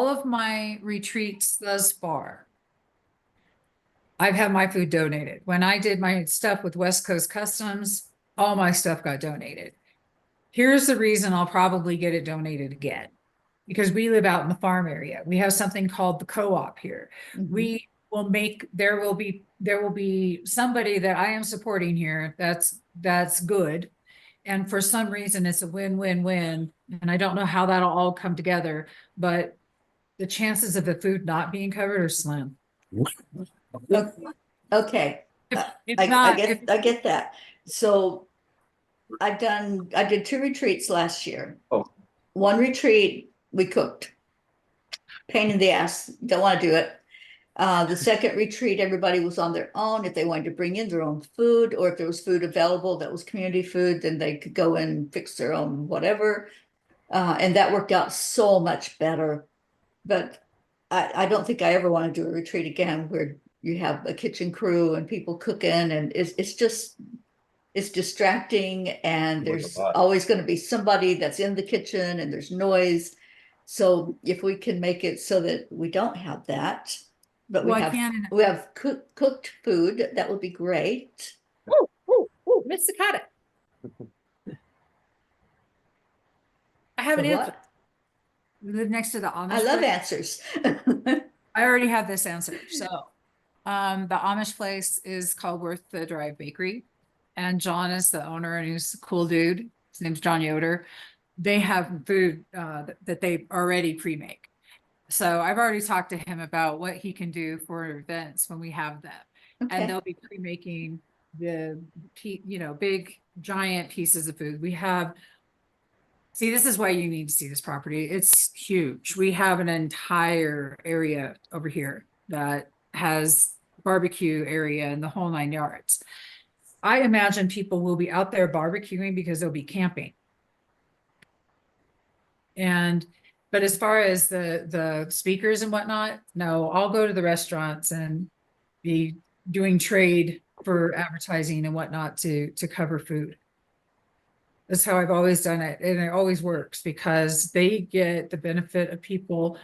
of my retreats thus far, I've had my food donated. When I did my stuff with West Coast Customs, all my stuff got donated. Here's the reason I'll probably get it donated again. Because we live out in the farm area. We have something called the co-op here. Mhm. There will be somebody that I am supporting here that's good. And for some reason it's a win-win-win. And I don't know how that'll all come together, but the chances of the food not being covered are slim. Okay, If I not, get that. So I did 2 retreats last year. Oh. One retreat, we cooked. Pain in the ass, don't want to do it. The second retreat, everybody was on their own. If they wanted to bring in their own food, or if there was food available that was community food, then they could go in and fix their own whatever. And that worked out so much better. But I don't think I ever want to do a retreat again where you have a kitchen crew and people cooking, and it's distracting, and Like a there's lot. always going to be somebody that's in the kitchen and there's noise. So if we can make it so that we don't have that, but Well, I can. we have cooked food, that would be great. Oh, Miss Sakata. I have The an answer. what? We live next to the Amish. I love place. answers. I already have this answer. So, the Amish place is called Worth the Drive Bakery, and John is the owner, and he's a cool dude. His name's John Yoder. They have food that they already pre-make. So I've already talked to him about what he can do for events when we have them, and Okay, they'll be pre-making the big giant pieces of food. We have. See, this is why you need to see this property. It's huge. We have an entire area over here that has barbecue area and the whole 9 yards. I imagine people will be out there barbecuing because they'll be camping. But as far as the speakers and whatnot, no, I'll go to the restaurants and be doing trade for advertising and whatnot to cover food. That's how I've always done it. And it always works because they get the benefit of people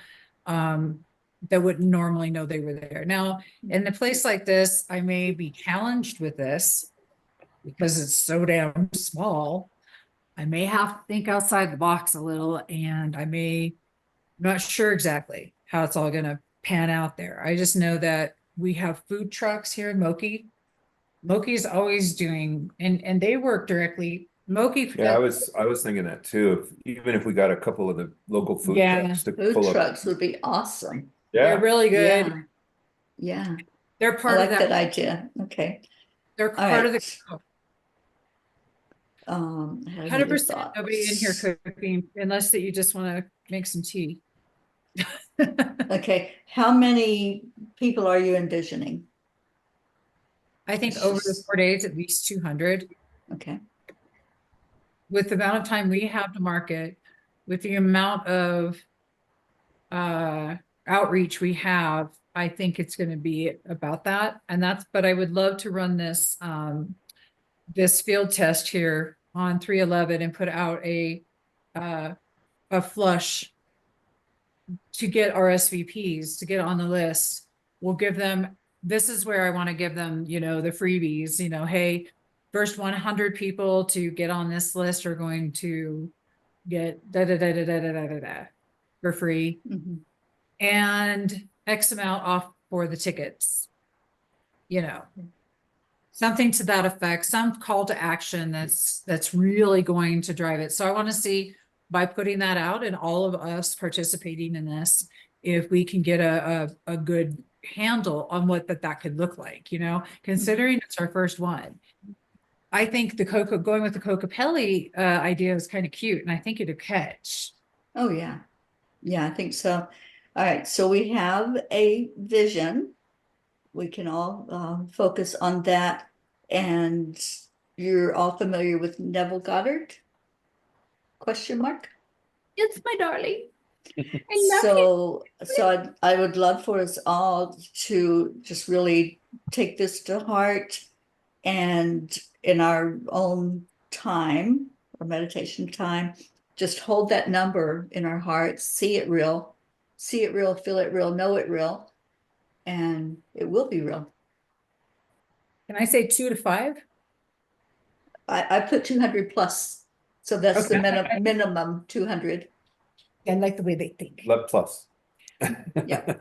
that wouldn't normally know they were there. Now, in a place like this, I may be challenged with this because it's so damn small. I may have to think outside the box a little, and I'm not sure exactly how it's all going to pan out there. I just know that we have food trucks here in Moki. Moki's always doing, and they work directly. Moki. Yeah, I was thinking that too. Even if we got a couple of the local food Yeah. trucks to food pull up. trucks would be awesome. They're Yeah, really good. Yeah, They're I part like of that that. idea. Okay, They're all part of the. right. I had another 100% nobody in here thought. cooking unless that you just want to make some tea. Okay, how many people are you envisioning? I think It's over the just- 4 days, at least 200. Okay, With the amount of time we have to market, with the amount of outreach we have, I think it's going to be about that. But I would love to run this field test here on 311 and put out a flush to get RSVPs, to get on the list. We'll give them, this is where I want to give them, the freebies, hey, first 100 people to get on this list are going to get da da da da da da da da for free. mhm. and X amount off for the tickets. You know, something to that effect, some call to action that's really going to drive it. So I want to see, by putting that out and all of us participating in this, if we can get a good handle on what that could look like, you know, considering it's our first one. I think going with the Kokopelli idea is kind of cute, and I think it'll catch. Oh, yeah. Yeah, I think so. All right, so we have a vision. We can all focus on that. And you're all familiar with Neville Goddard? Question mark? It's my darling. I love you. So I would love for us all to just really take this to heart, and in our own time, or meditation time, just hold that number in our hearts, see it real, feel it real, know it real, and it will be real. Can I say 2 to 5? I put 200 plus, so that's the Okay. minimum 200. I like the way they think. Love plus. Yeah.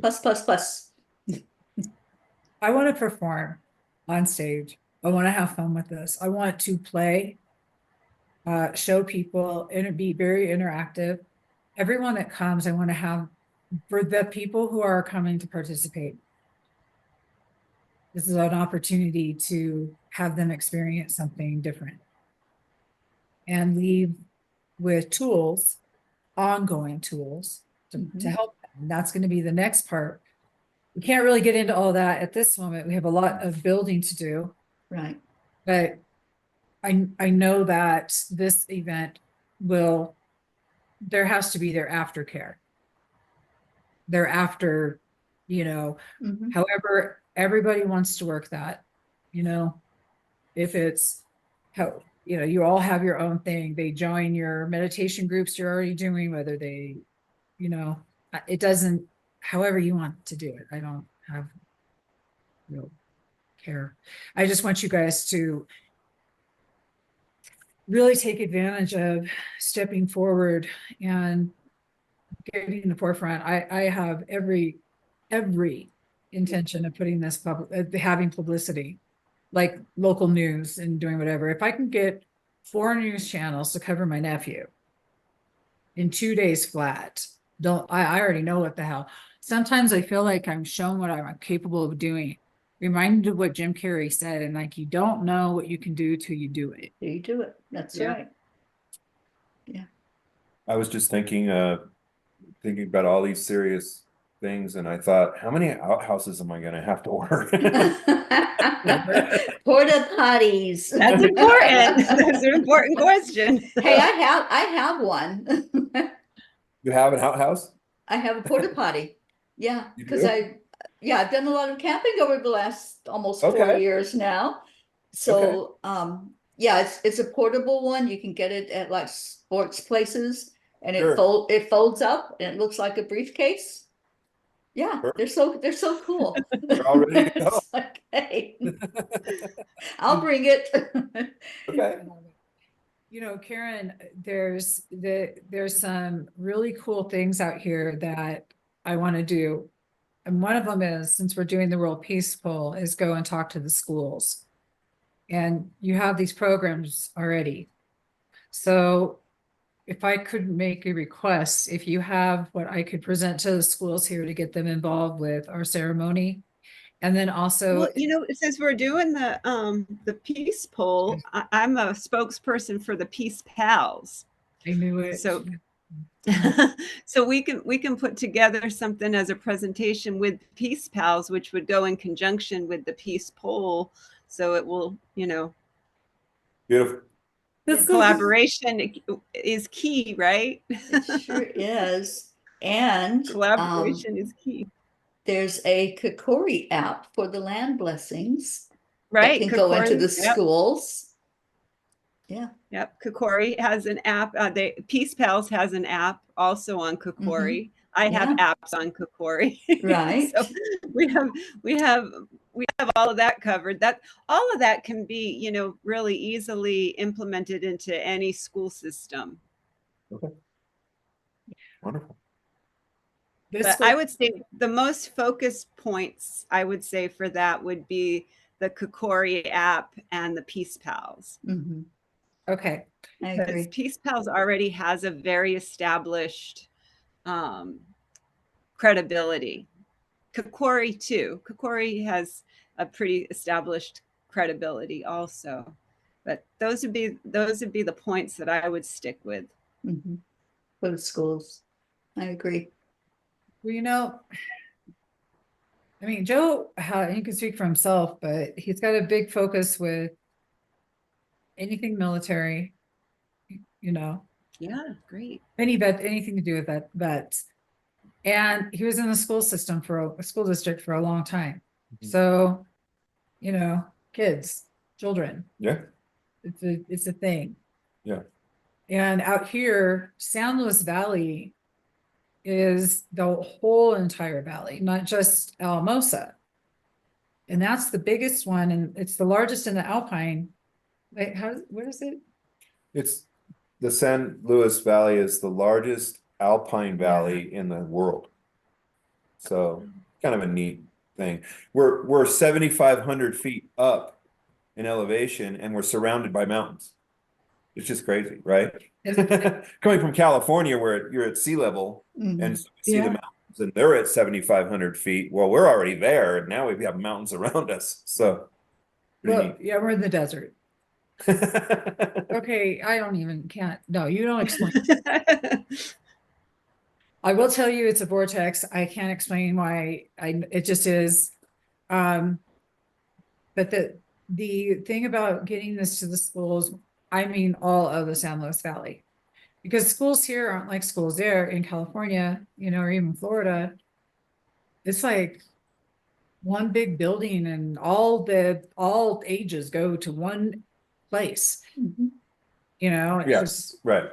Plus, plus, plus. I want to perform on stage. I want to have fun with this. I want to play, show people, and be very interactive. Everyone that comes, I want to have, for the people who are coming to participate, this is an opportunity to have them experience something different and leave with tools, ongoing tools to help them. And that's going to be the next part. We can't really get into all that at this moment. We have a lot of building to do. Right. But I know that this event there has to be their aftercare. Thereafter, you know, however everybody wants to work that, you know, if it's how, you know, you all have your own thing. They join your meditation groups you're already doing, whether they, you know, it doesn't, however you want to do it. I don't have real care. I just want you guys to really take advantage of stepping forward and getting in the forefront. I have every intention of putting this having publicity, like local news and doing whatever. If I can get 4 news channels to cover my nephew in 2 days flat, I already know what the hell. Sometimes I feel like I'm shown what I'm capable of doing. Reminded of what Jim Carrey said, and like, you don't know what you can do till you do it. You do it. That's right. Yeah. I was just thinking about all these serious things, and I thought, how many outhouses am I gonna have to order? Porta potties. That's important. That's an important question. Hey, I have one. You have an outhouse? I have a porta potty. Yeah, You because do? I've done a lot of camping over the last almost 4 Okay. years now. So yeah, it's a portable one. You can get it at like sports places, and Sure. it folds up and it looks like a briefcase. Yeah, Sure. they're so cool. They're all ready to go. It's like, hey, I'll bring it. Okay. You know, Karen, there's some really cool things out here that I want to do. And one of them is, since we're doing the World Peace Poll, is go and talk to the schools. And you have these programs already. So if I could make a request, if you have what I could present to the schools here to get them involved with our ceremony. And then also, Well, you know, since we're doing the peace poll, I'm a spokesperson for the Peace Pals. I knew it. So so we can put together something as a presentation with Peace Pals, which would go in conjunction with the peace poll. So it will, you know, Beautiful. collaboration is key, right? It sure is. And Collaboration is key. there's a Kokori app for the land blessings Right. that can go into the Yep. schools. Yeah. Yep. Kokori has an app. Peace Pals has an app also on Kokori. I have apps on Kokori. Right. So we have all of that covered. That all of that can be, you know, really easily implemented into any school system. Okay. Wonderful. This But school- I would say the most focus points I would say for that would be the Kokori app and the Peace Pals. Mhm, okay. I Because agree. Peace Pals already has a very established credibility. Kokori too. Kokori has a pretty established credibility also. But those would be the points that I would stick with. Mhm. For the schools, I agree. Well, I mean, Joe, he can speak for himself, but he's got a big focus with anything military, Yeah, great. anything to do with vets. And he was in the school system for a school district for a long time. Mhm. So, kids, children, Yeah, it's a thing. yeah. And out here, San Luis Valley is the whole entire valley, not just Alamosa. And that's the biggest one, and it's the largest in the Alpine. Wait, what is it? It's the San Luis Valley is the largest alpine valley in the world. So kind of a neat thing. We're 7,500 feet up in elevation and we're surrounded by mountains. It's just crazy, right? Coming from California where you're at sea level and so we see the Yeah. mountains and they're at 7,500 feet. Well, we're already there and now we have mountains around us. So Well, yeah, we're in the desert. neat. Okay, no, you don't explain. I will tell you it's a vortex. I can't explain why it just is. But the thing about getting this to the schools, I mean, all of the San Luis Valley, because schools here aren't like schools there in California, or even Florida. It's like one big building and all ages go to one place, Mhm. it's Yeah. just Right.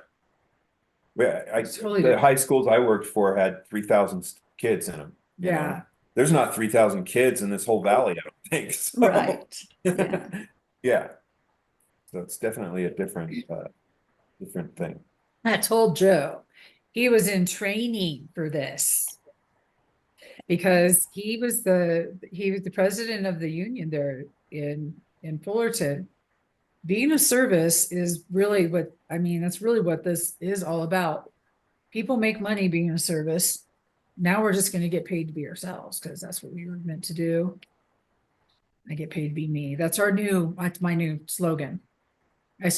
Yeah, It's totally the different. high schools I worked for had 3,000 kids in them. Yeah. There's not 3,000 kids in this whole valley, I don't think. So, Right, yeah. yeah. So it's definitely a different thing. I told Joe he was in training for this because he was the president of the union there in Fullerton. Being of service is really that's really what this is all about. People make money being of service. Now we're just going to get paid to be ourselves because that's what we were meant to do. I get paid to be me. That's my new slogan. I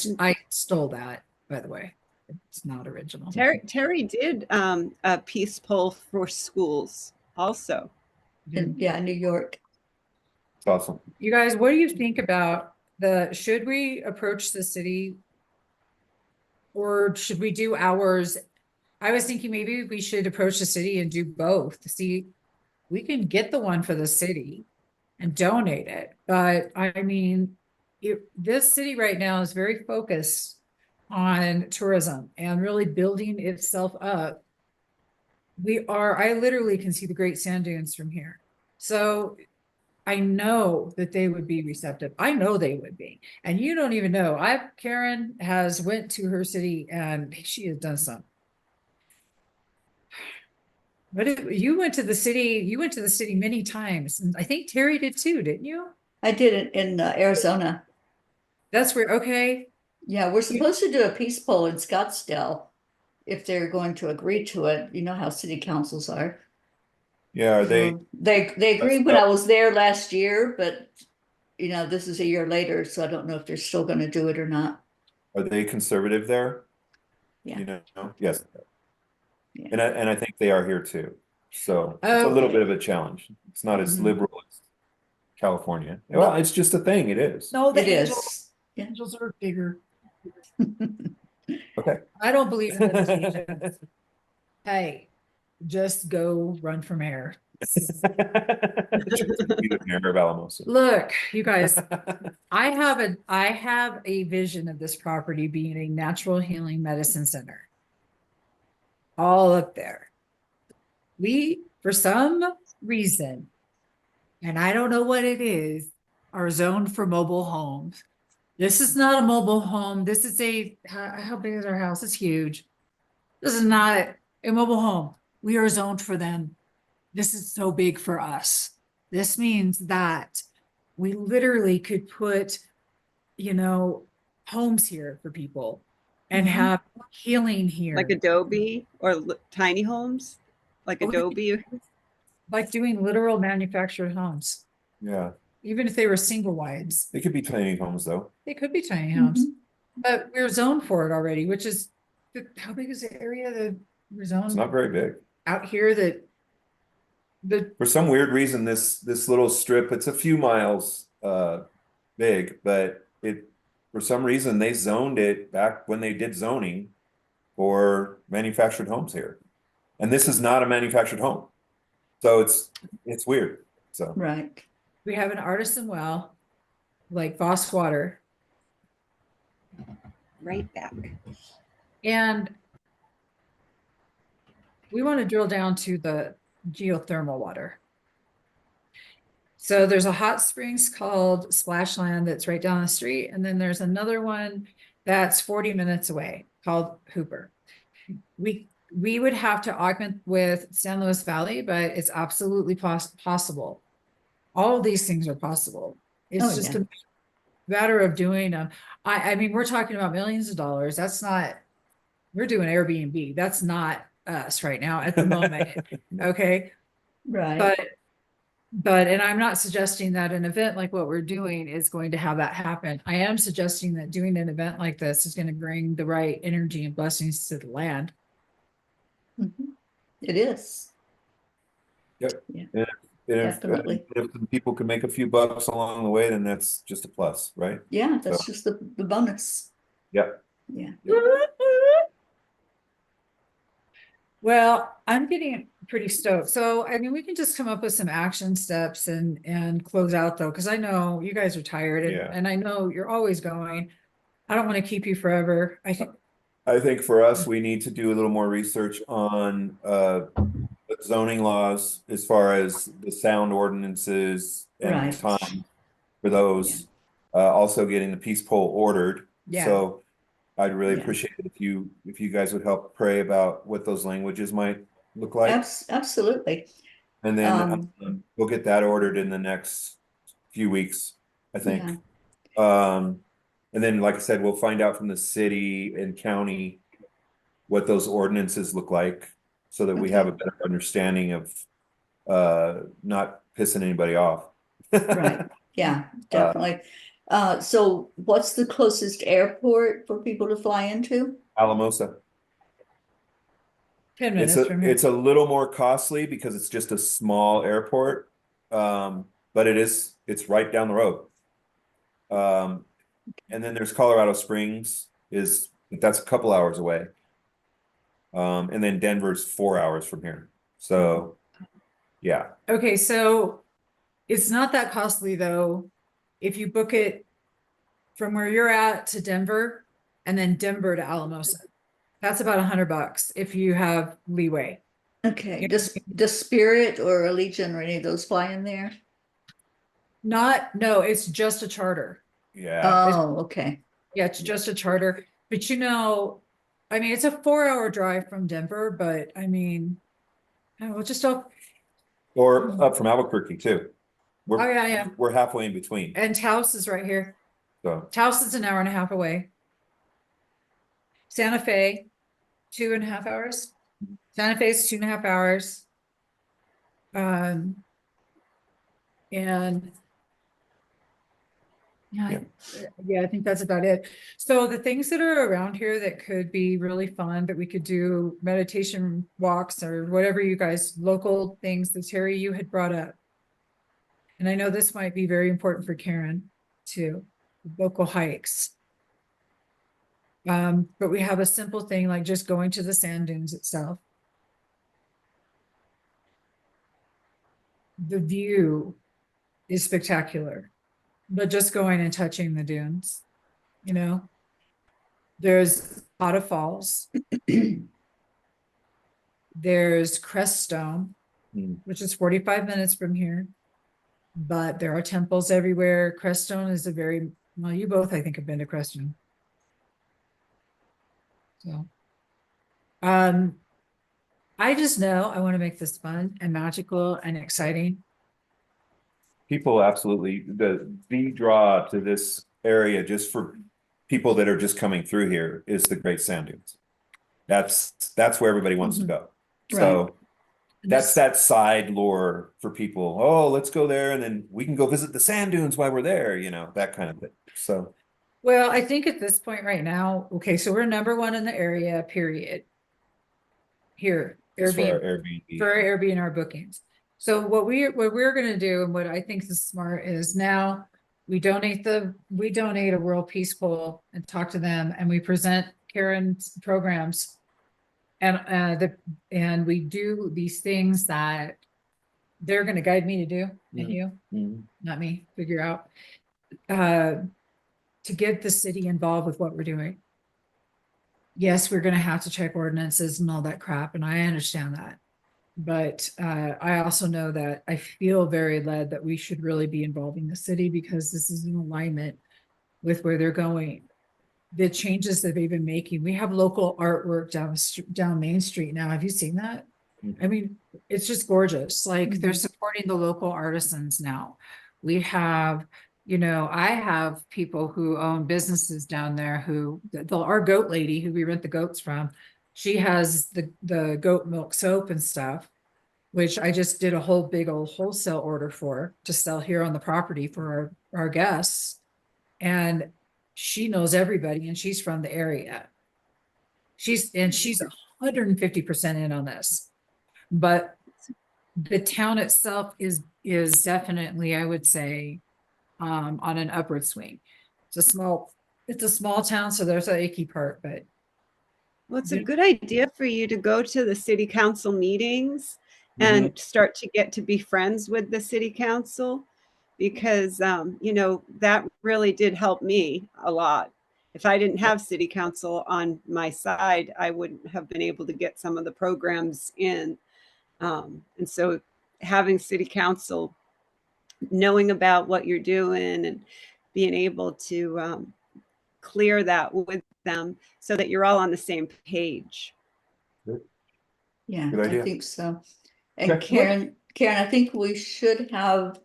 stole that, by the way. It's not original. Terry did a peace poll for schools also. Yeah, New York. It's awesome. You guys, what do you think about should we approach the city or should we do ours? I was thinking maybe we should approach the city and do both to see we can get the one for the city and donate it. But I mean, this city right now is very focused on tourism and really building itself up. I literally can see the Great Sand Dunes from here. So I know that they would be receptive. I know they would be. And you don't even know. Karen has went to her city and she has done some. But you went to the city many times. And I think Terry did too, didn't you? I did it in Arizona. That's where, okay. Yeah, we're supposed to do a peace poll in Scottsdale if they're going to agree to it. You know how city councils are. Yeah, are they They agreed when I was there last year, but this is a year later, so I don't know if they're still going to do it or not. are they conservative there? Yeah. Yes. Yeah. And I think they are here too. So it's a little bit of a challenge. It's not as Mhm. liberal as California. Well, it's just a thing. It is. No, It is. Yeah. angels are bigger. Okay. I don't believe in limitations. Hey, just go run for mayor. Be the mayor of Alamosa. Look, you guys, I have a vision of this property being a natural healing medicine center. All up there. We, for some reason, and I don't know what it is, are zoned for mobile homes. This is not a mobile home. This is how big is our house? It's huge. This is not a mobile home. we are zoned for them. This is so big for us. This means that we literally could put, you know, homes here for people and Mhm. have healing here. Like Adobe or tiny homes, like Oh, Adobe. Like doing literal manufactured homes, Yeah, even if they were single wides. they could be tiny homes though. They could be tiny homes, Mhm. but we're zoned for it already, which is, how big is the area that we're It's zoned not very big. out here that the, For some weird reason, this little strip, it's a few miles big, but for some reason they zoned it back when they did zoning for manufactured homes here. And this is not a manufactured home. So it's weird. So Right. we have an artisan well, like Voss Water, Right back. and we want to drill down to the geothermal water. So there's a hot springs called Splashland that's right down the street, and then there's another one that's 40 minutes away called Hooper. We would have to augment with San Luis Valley, but it's absolutely possible. All of these things are possible. It's Oh, just yeah. a matter of doing them. I mean, we're talking about millions of dollars. That's not, we're doing Airbnb. That's not us right now at the moment. Okay. Right. And I'm not suggesting that an event like what we're doing is going to have that happen. I am suggesting that doing an event like this is going to bring the right energy and blessings to the land. Mhm. It is. Yep. Yeah, And definitely. if some people can make a few bucks along the way, then that's just a plus, right? Yeah, that's just the bonus. Yep. Yeah. Well, I'm getting pretty stoked. So, I mean, we can just come up with some action steps and close out though, because I know you guys are tired and, Yeah. and I know you're always going. I don't want to keep you forever. I think for us, we need to do a little more research on zoning laws as far as the sound ordinances and Right. time for those. Also getting the peace poll ordered. Yeah. So I'd really Yeah. appreciate it if you guys would help pray about what those languages might look like. Absolutely. And then we'll get that ordered in the next few weeks, I think. And then, like I said, we'll find out from the city and county what those ordinances look like so that we have a better understanding of not pissing anybody off. Right. Yeah, definitely. So what's the closest airport for people to fly into? Alamosa. 10 It's minutes from here. a little more costly because it's just a small airport. But it's right down the road. And then there's Colorado Springs that's a couple hours away. And then Denver's 4 hours from here. So yeah. Okay, so it's not that costly though. If you book it from where you're at to Denver and then Denver to Alamosa, that's about $100 if you have leeway. Okay, does Spirit or Allegiant or any of those fly in there? No, it's just a charter. Yeah. Oh, okay. Yeah, it's just a charter. But you know, I mean, it's a 4-hour drive from Denver, but I mean, we'll just go. Or up from Albuquerque too. Oh, yeah. We're halfway in between. And Taos is right here. So Taos is an hour and a half away. Santa Fe, 2.5 hours. Santa Fe is 2.5 hours. And yeah, I think that's about it. So the things that are around here that could be really fun, that we could do meditation walks or whatever you guys, local things that Terry, you had brought up. And I know this might be very important for Karen too, local hikes. But we have a simple thing like just going to the sand dunes itself. The view is spectacular, but just going and touching the dunes, you know, there's Otta Falls. There's Creststone, which is 45 minutes from here, but there are temples everywhere. Creststone is well, you both, I think, have been to Creststone. So, I just know I want to make this fun and magical and exciting. People absolutely, the draw to this area just for people that are just coming through here is the Great Sand Dunes. That's where everybody wants to Mhm. go. Right. So And that's this- that side lore for people. Oh, let's go there and then we can go visit the sand dunes while we're there, that kind of thing. So Well, I think at this point right now, okay, so we're number one in the area, period. Here, as for our Airbnb, Airbnb. for our Airbnb and our bookings. So what we're gonna do and what I think is smart is now we donate a World Peace Bowl and talk to them and we present Karen's programs. And we do these things that they're gonna guide me to do and you, Mhm. not me, figure out. To get the city involved with what we're doing. Yes, we're gonna have to check ordinances and all that crap, and I understand that. But I also know that I feel very led that we should really be involving the city because this is in alignment with where they're going. The changes that they've been making. We have local artwork down Main Street now. Have you seen that? I mean, it's just gorgeous. Like they're supporting the local artisans now. We have, I have people who own businesses down there our goat lady who we rent the goats from, she has the goat milk soap and stuff, which I just did a whole big old wholesale order for to sell here on the property for our guests. And she knows everybody and she's from the area. She's 150% in on this. But the town itself is definitely, I would say, on an upward swing. It's a small town, so there's an achy part, but Well, it's a good idea for you to go to the city council meetings and start to get to be friends with the city council because, that really did help me a lot. If I didn't have city council on my side, I wouldn't have been able to get some of the programs in. And so having city council knowing about what you're doing and being able to clear that with them so that you're all on the same page. Yeah, Good I idea. think so. And Okay. Karen, I think we should have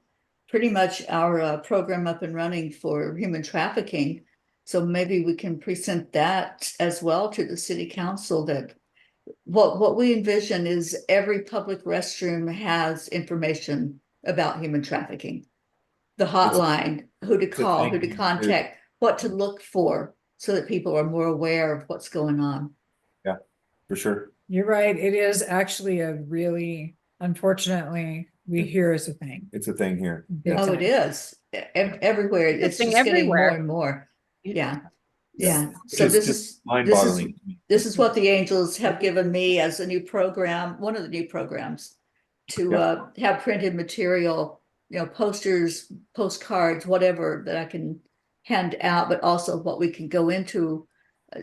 pretty much our program up and running for human trafficking. So maybe we can present that as well to the city council that what we envision is every public restroom has information about human trafficking. The hotline, who to It's a call, who to thing. contact, what to look for, so that people are more aware of what's going on. Yeah, for sure. you're right. It is actually unfortunately, we hear is a thing. It's a thing here. Big Yeah. Oh, it time. is everywhere. It's a It's thing just getting more everywhere. and more. Yeah. Yeah. Yeah. So It's this just is mind-boggling. this is what the Angels have given me as a new program, one of the new programs, to have printed material, posters, postcards, whatever that I can hand out, but also what we can go into,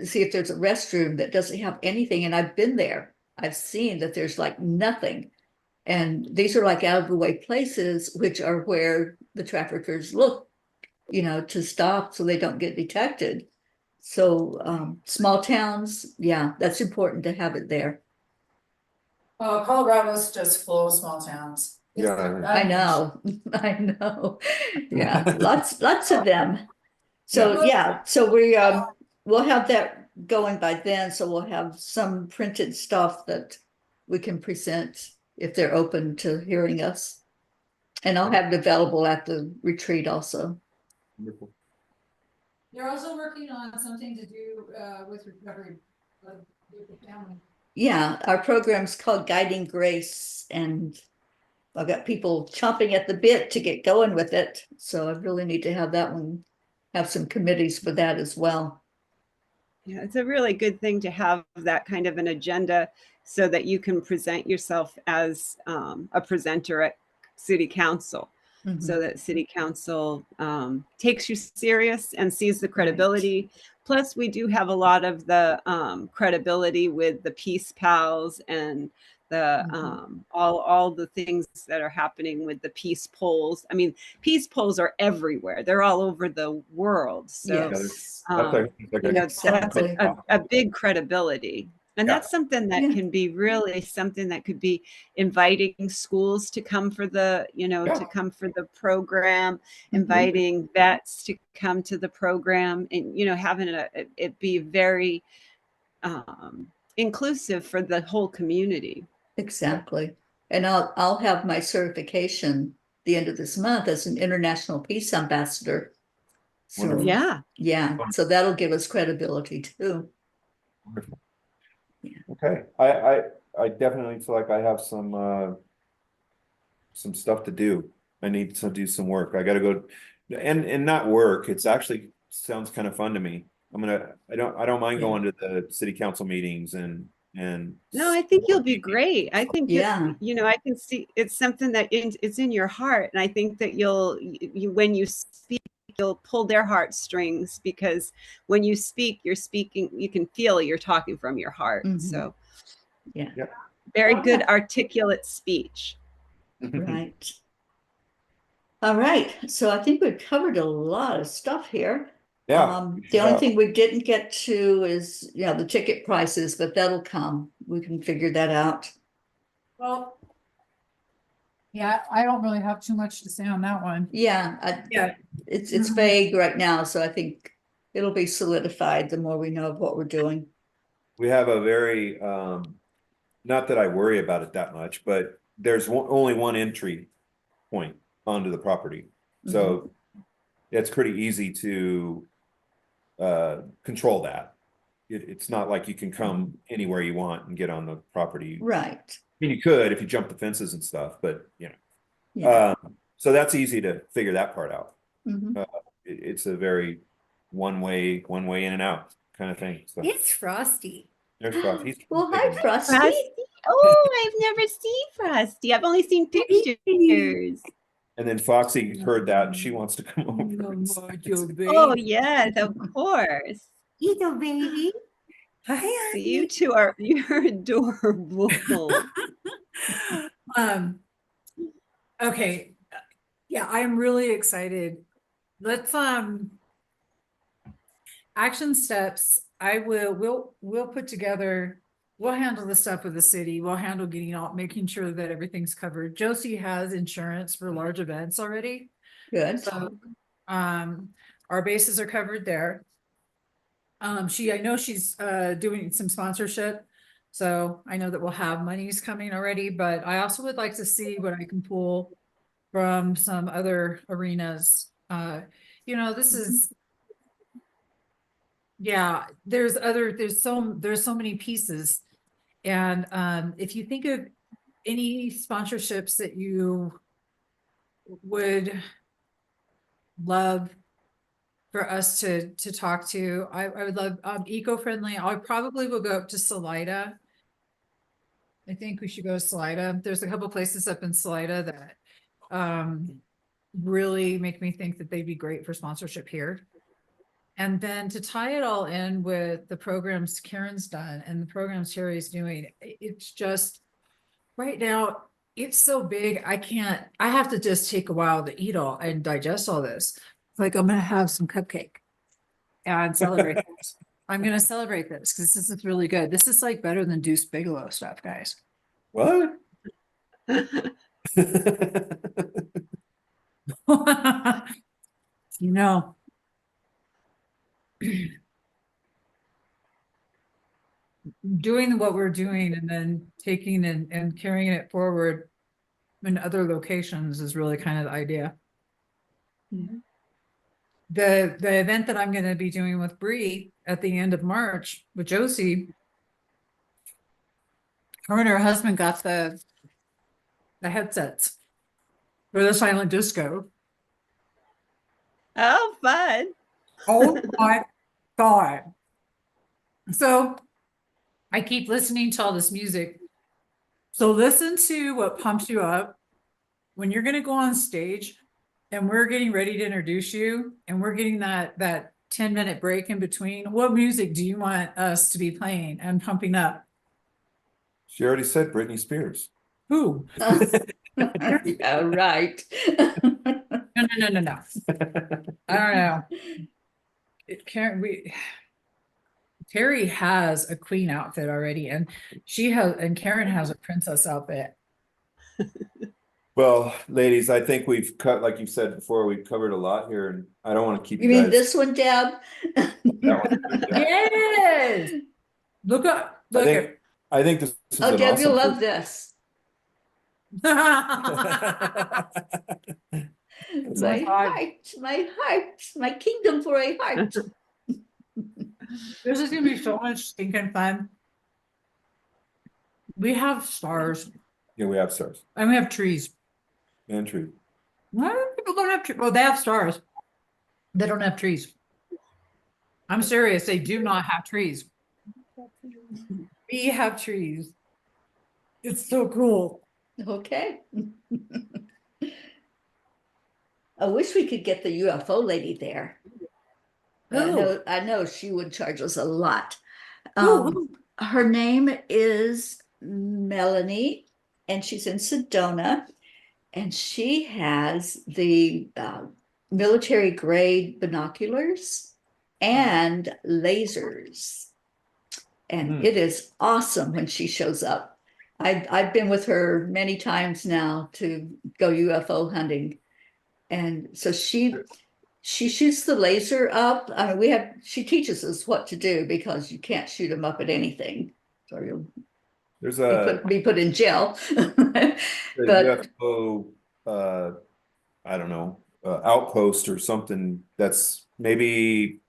see if there's a restroom that doesn't have anything. And I've been there. I've seen that there's like nothing. And these are like out of the way places, which are where the traffickers look, to stop so they don't get detected. So small towns, yeah, that's important to have it there. Oh, Colorado's just full of small towns. Yeah. I know, I know. Yeah, lots of them. So so we'll have that going by then. So we'll have some printed stuff that we can present if they're open to hearing us. And I'll have it available at the retreat also. Wonderful. You're also working on something to do with recovery with the family. Yeah, our program's called Guiding Grace, and I've got people chomping at the bit to get going with it. So I really need to have that one, have some committees for that as well. Yeah, it's a really good thing to have that kind of an agenda so that you can present yourself as a presenter at city council. So that city council takes you serious and sees the credibility. Plus, we do have a lot of the credibility with the Peace Pals and the all the things that are happening with the peace polls. I mean, peace polls are everywhere. They're all over the world. So Yes. that's Exactly. a big credibility. And Yeah. that's something that Yeah. can be really something that could be inviting schools to come for the, Yeah. to come for the program, Mhm. inviting vets to come to the program, and, having it be very inclusive for the whole community. Exactly. And I'll have my certification the end of this month as an international peace ambassador. So, Wonderful. Yeah. yeah, so that'll give us credibility too. Wonderful. Yeah. Okay, I definitely feel like I have some stuff to do. I need to do some work. I gotta go and not work. It's actually sounds kind of fun to me. I don't mind Yeah. going to the city council meetings and No, I think you'll be great. I think that, Yeah. I can see it's something that it's in your heart. And I think that when you speak, you'll pull their heartstrings, because when you speak, you're speaking, you can feel you're talking from your heart. Mhm. So Yeah. very good articulate speech. Right. All right, so I think we've covered a lot of stuff here. Yeah. The only thing we didn't get to is, the ticket prices, but that'll come. We can figure that out. Well, yeah, I don't really have too much to say on that one. Yeah, Yeah. it's vague right now, so I think it'll be solidified the more we know of what we're doing. We have a very not that I worry about it that much, but there's only one entry point onto the property. So it's pretty easy to control that. It's not like you can come anywhere you want and get on the property. Right. I mean, you could if you jump the fences and stuff, but Yeah. so that's easy to figure that part out. Mhm. It's a very one way in and out kind of thing. So It's Frosty. there's Frosty. Well, hi, Frosty. Frosty. Oh, I've never seen Frosty. I've only seen pictures. And then Foxy heard that and she wants to come over. and say- Oh, yes, of course. Little baby. Hi, So honey. you two you're adorable. Okay. Yeah, I'm really excited. Let's action steps. We'll put together, we'll handle the stuff with the city. We'll handle making sure that everything's covered. Josie has insurance for large events already. Good. So our bases are covered there. I know she's doing some sponsorship. So I know that we'll have monies coming already, but I also would like to see what I can pull from some other arenas. This is, yeah, there's so many pieces. And if you think of any sponsorships that you would love for us to talk to, I would love eco-friendly. I probably will go up to Salida. I think we should go to Salida. There's a couple places up in Salida that really make me think that they'd be great for sponsorship here. And then to tie it all in with the programs Karen's done and the programs Terry's doing, it's just right now, it's so big. I have to just take a while to eat all and digest all this. It's like I'm gonna have some cupcake and celebrate this. I'm gonna celebrate this because this is really good. This is like better than Deuce Bigelow stuff, guys. What? You know. Doing what we're doing and then taking and carrying it forward in other locations is really kind of the idea. Yeah. The event that I'm going to be doing with Bree at the end of March with Josie, her and her husband got the headsets for the silent disco. Oh, fun. Oh my God. So I keep listening to all this music. So listen to what pumps you up when you're going to go on stage and we're getting ready to introduce you and we're getting that 10-minute break in between. What music do you want us to be playing and pumping up? She already said Britney Spears. Who? Yeah, right. No. I don't know. Terry has a queen outfit already, and Karen has a princess outfit. Well, ladies, I think we've like you said before, we've covered a lot here, and I don't want to keep You you mean guys. this one, Deb? That one. Yes. Look up. I Look think at. I think this is Oh, an Deb, you'll awesome. love this. It's My my God. heart, my kingdom for a heart. This is gonna be so much stinking fun. We have stars Yeah, we have stars and we have trees. and tree. Why people don't have trees? Well, they have stars. They don't have trees. I'm serious. They do not have trees. We have trees. It's so cool. Okay. I wish we could get the UFO lady there. Who? I know she would charge us a lot. Who? Her name is Melanie, and she's in Sedona, and she has the military grade binoculars and lasers. And it is awesome when she shows up. I've been with her many times now to go UFO hunting. And so she shoots the laser up. I mean, she teaches us what to do because you can't shoot them up at anything. So you'll There's a be put in jail. the But UFO, I don't know, outpost or something that's maybe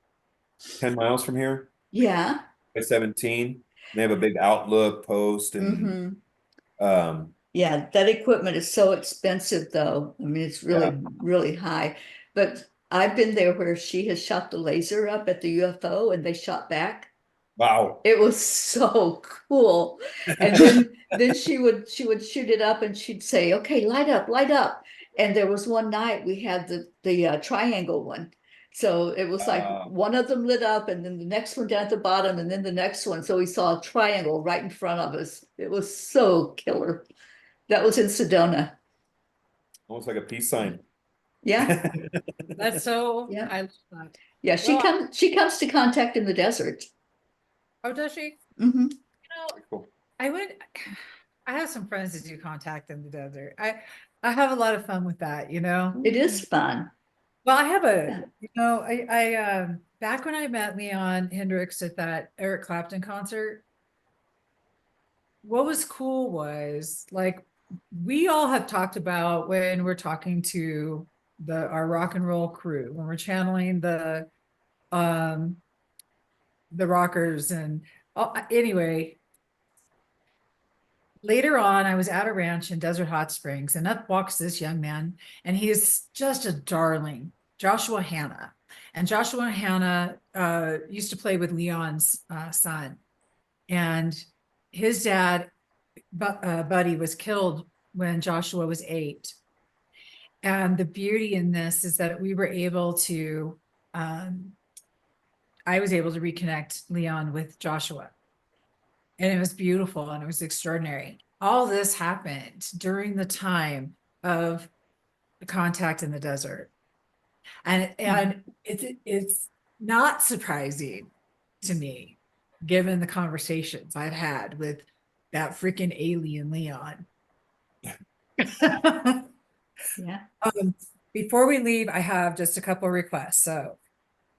10 miles from here yeah. by 17. They have a big outlook post and Mhm. Yeah, that equipment is so expensive though. I mean, it's really, Yeah. really high. But I've been there where she has shot the laser up at the UFO and they shot back. Wow. It was so cool. And then she would shoot it up and she'd say, okay, light up, light up. And there was one night we had the triangle one. So it was like one of them lit up and then the next one down at the bottom and then the next one. So we saw a triangle right in front of us. It was so killer. That was in Sedona. Almost like a peace sign. Yeah, That's so. Yeah. I love that. yeah. She comes to contact in the desert. Oh, does she? Mhm. You know, Cool. I would. I have some friends that do contact in the desert. I have a lot of fun with that. You know. It is fun. Well, I have Yeah. I back when I met Leon Hendricks at that Eric Clapton concert, what was cool was like we all have talked about when we're talking to our rock and roll crew, when we're channeling um the rockers and anyway, later on I was at a ranch in Desert Hot Springs and up walks this young man and he is just a darling, Joshua Hanna. And Joshua Hanna used to play with Leon's son, and his dad Buddy was killed when Joshua was 8. And the beauty in this is that we were able to I was able to reconnect Leon with Joshua. And it was beautiful and it was extraordinary. All this happened during the time of the contact in the desert. And it's not surprising to me, given the conversations I've had with that freaking alien Leon. Yeah. Before we leave, I have just a couple of requests. So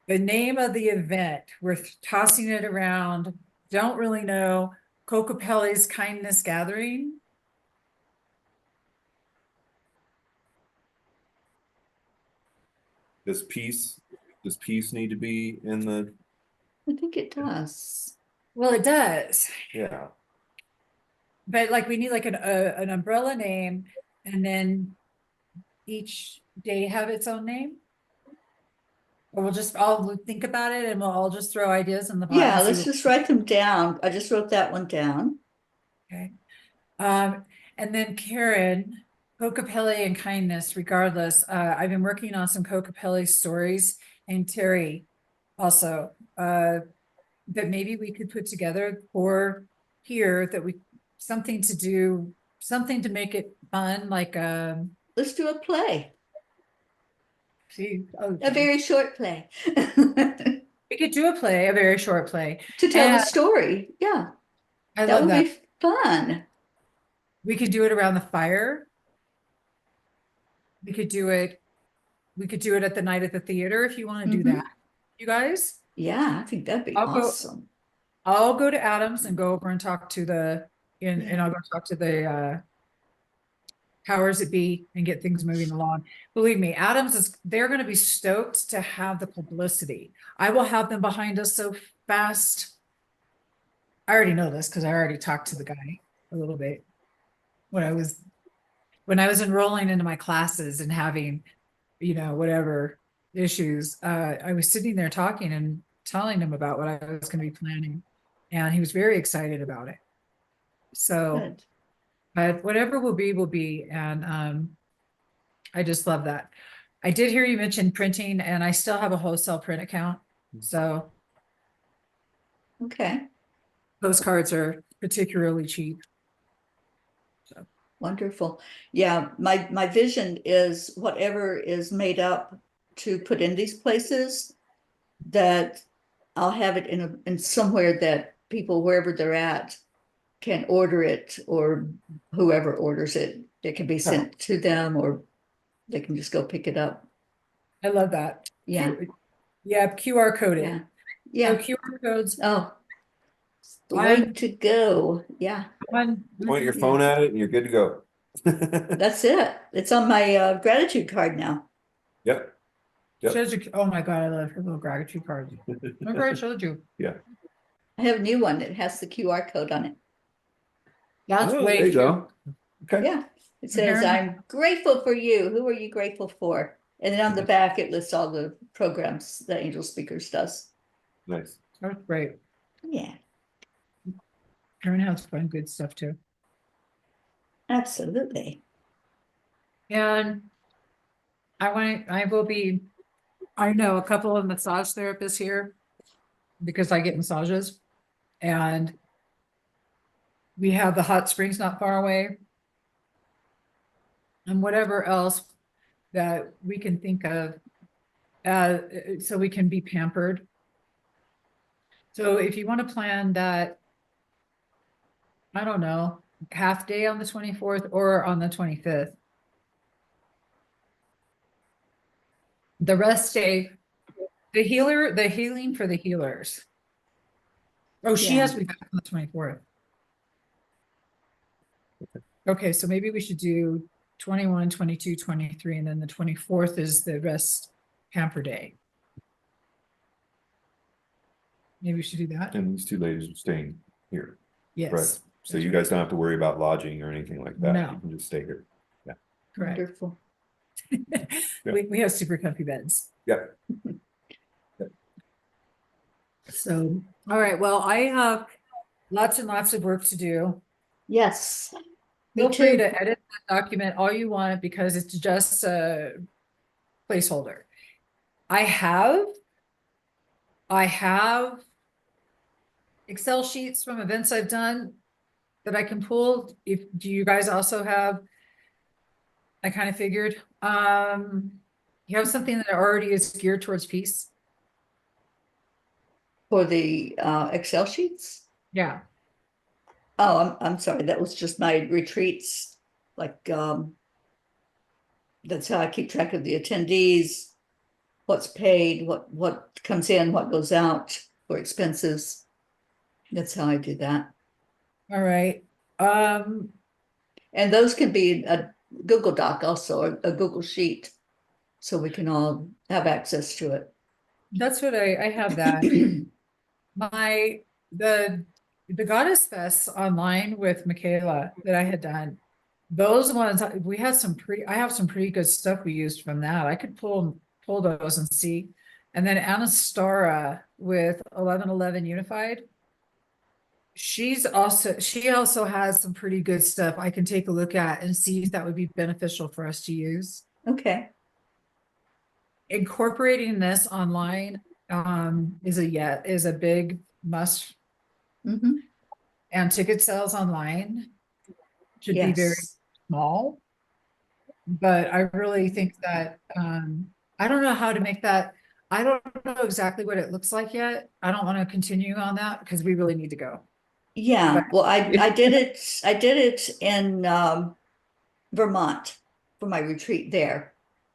the name of the event, we're tossing it around, don't really know. Kokopelli's Kindness Gathering. Does peace need to be in the, I think it does. Well, it does, yeah. but like we need like an umbrella name, and then each day have its own name. Or we'll just all think about it and we'll all just throw ideas in the pot. Yeah, and see let's just write them down. I just wrote that one down. Okay. And then Karen, Kokopelli and kindness, regardless. I've been working on some Kokopelli stories, and Terry also, that maybe we could put together for here that we something to do, something to make it fun, like Let's do a play, see, oh, a very short play. We could do a play, a very short play. To tell the And story. Yeah, I that love would that. be fun. We could do it around the fire. We could do it. We could do it at the night at the theater if you want to do Mhm. that. You guys, Yeah, I think that'd be I'll go- awesome. I'll go to Adams and go over and talk to and Yeah. I'll go talk to the powers that be and get things moving along. Believe me, they're going to be stoked to have the publicity. I will have them behind us so fast. I already know this because I already talked to the guy a little bit when I was enrolling into my classes and having, whatever issues. I was sitting there talking and telling him about what I was going to be planning, and he was very excited about it. So, Good. but whatever will be, and I just love that. I did hear you mention printing, and I still have a wholesale print account, so Okay, postcards are particularly cheap. wonderful. Yeah, my vision is whatever is made up to put in these places, that I'll have it in somewhere that people, wherever they're at, can order it, or whoever orders it. It can be sent to them, or they can just go pick it up. I love that. Yeah. Yeah, QR code Yeah. it. So Yeah. QR codes Oh, it's the way I'm- to go. Yeah, on. Point your phone at it and you're good to go. that's it. It's on my gratitude card now. Yep. Yep. Shows you, oh my God, I love her little gratitude cards. Remember I showed you? I have a new one that has the QR code on it. That's Oh, way there you cute. go. Okay. Yeah, it says, Karen? I'm grateful for you. Who are you grateful for? And then on the back, it lists all the programs that Angel Speakers does. Nice. That's great. Yeah, Karen has fun, good stuff too. absolutely. And I know a couple of massage therapists here because I get massages, and we have the hot springs not far away. And whatever else that we can think of, so we can be pampered. So if you want to plan that, I don't know, half day on the 24th or on the 25th. The rest day, the healing for the healers. Oh, she has to be back on the 24th. Okay, so maybe we should do 21, 22, 23, and then the 24th is the rest pamper day. Maybe we should do that. And these two ladies are staying here. Yes. Right. So you guys don't have to worry about lodging or anything like that. No. You can just stay here. Correct. Wonderful. We have super comfy beds. Yep. So, all right, well, I have lots and lots of work to do. Yes. Me Feel free too. to edit that document all you want because it's just a placeholder. I have Excel sheets from events I've done that I can pull. Do you guys also have? I kind of figured. You have something that already is geared towards peace. For the Excel sheets? Yeah. Oh, I'm sorry. That was just my retreats. Like, that's how I keep track of the attendees, what's paid, what comes in, what goes out for expenses. That's how I do that. All right. And those can be a Google Doc also, or a Google Sheet, so we can all have access to it. That's what I have that. The Goddess Fest online with Michaela that I had done, those ones I have some pretty good stuff we used from that. I could pull those and see. And then Anastara with 1111 Unified. She also has some pretty good stuff I can take a look at and see if that would be beneficial for us to use. Okay. Incorporating this online is a big must. Mhm. And ticket sales online should be very Yes. small. But I really think that I don't know how to make that. I don't know exactly what it looks like yet. I don't want to continue on that because we really need to go. Yeah, But- well, I did it in Vermont for my retreat there.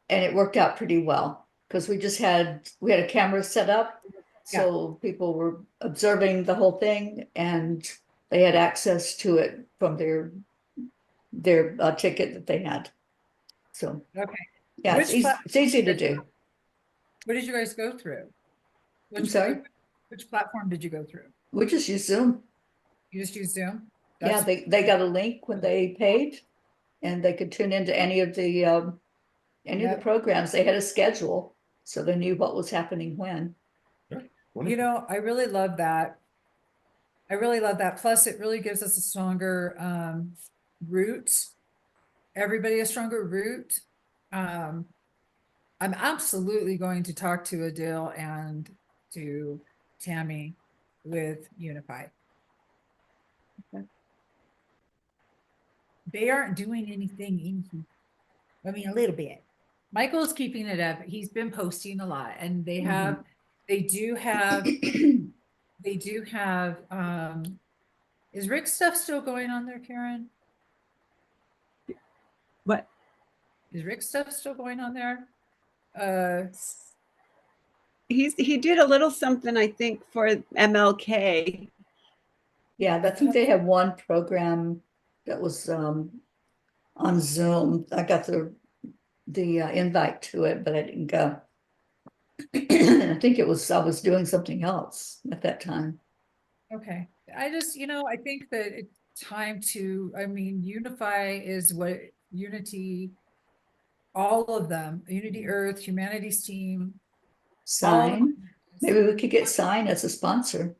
And it worked out pretty well because we had a camera set up. Yeah. So people were observing the whole thing and they had access to it from their ticket that they had. So, Okay. yeah, Which it's easy to do. What did you guys go through? I'm sorry, Which platform did you go through? we just use Zoom. You just used Zoom? Yeah, That's they got a link when they paid and they could tune into any of the Yep. programs. They had a schedule, so they knew what was happening when. You Wonderful. know, I really love that. I really love that. Plus, it really gives us a stronger root. Everybody a stronger root. I'm absolutely going to talk to Adil and to Tammy with Unify. Okay. They aren't doing anything I mean, a little bit. Michael's keeping it up. He's been posting a lot, and they do have is Rick's stuff still going on there, Karen? What? Is Rick's stuff still going on there? He did a little something, I think, for MLK. Yeah, I think they have one program that was on Zoom. I got the invite to it, but I didn't go. I think I was doing something else at that time. Okay, I just, I think that it's time to, I mean, Unify is what Unity, all of them, Unity Earth, Humanities Team, all of Sign. them. Maybe we could get Sign as a sponsor.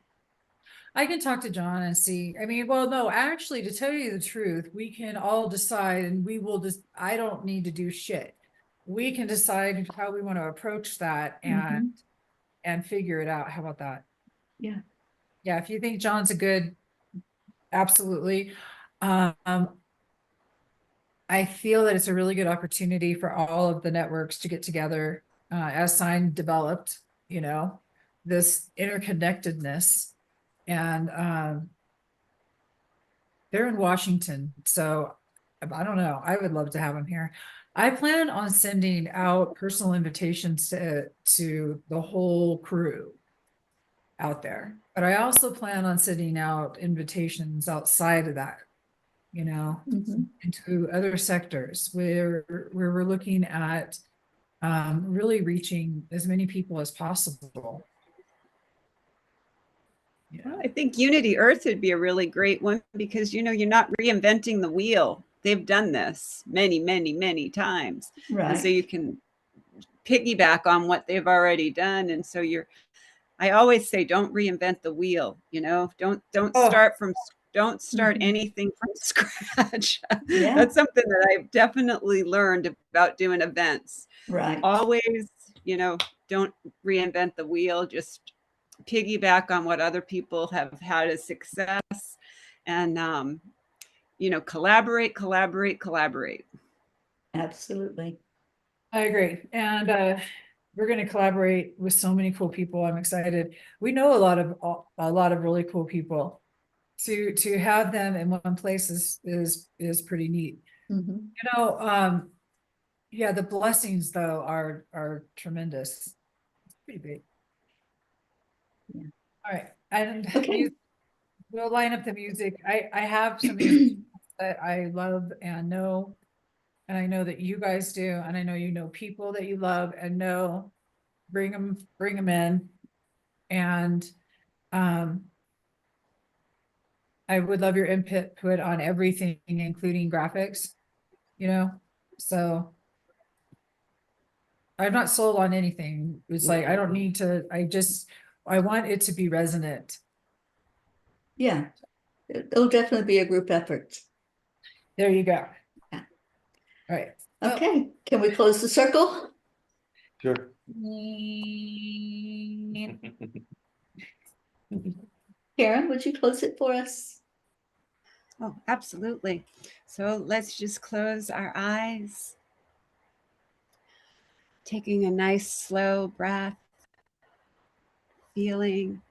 I can talk to John and see. I mean, well, no, actually, to tell you the truth, we can all decide and we will just, I don't need to do shit. We can decide how we want to approach that and figure it out. How about that? Yeah. Yeah, if you think John's a good, absolutely. I feel that it's a really good opportunity for all of the networks to get together as Sign developed, this interconnectedness. And they're in Washington, so I don't know. I would love to have them here. I plan on sending out personal invitations to the whole crew out there, but I also plan on sending out invitations outside of that, into other sectors where we're looking at really reaching as many people as possible. Well, I think Unity Earth would be a really great one because, you're not reinventing the wheel. They've done this many, many, many times. And so Right. you can piggyback on what they've already done. And so I always say, don't reinvent the wheel, don't start anything from scratch. Yeah. That's something that I've definitely learned about doing events. Right. Always, don't reinvent the wheel, just piggyback on what other people have had as success and, collaborate. Absolutely. I agree. And we're going to collaborate with so many cool people. I'm excited. We know a lot of really cool people. To have them in one place is pretty neat. Yeah, the blessings though are tremendous. It's pretty big. Yeah. All right. And Okay. we'll line up the music. I have some music that I love and know. And I know that you guys do, and I know people that you love and know. Bring them in, and I would love your input on everything, including graphics. So I'm not sold on anything. It's like I don't need to. I want it to be resonant. Yeah. It'll definitely be a group effort. There you go. Yeah. All right. Okay. Can we close the circle? Sure. Karen, would you close it for us? Oh, absolutely. So let's just close our eyes, taking a nice slow breath. feeling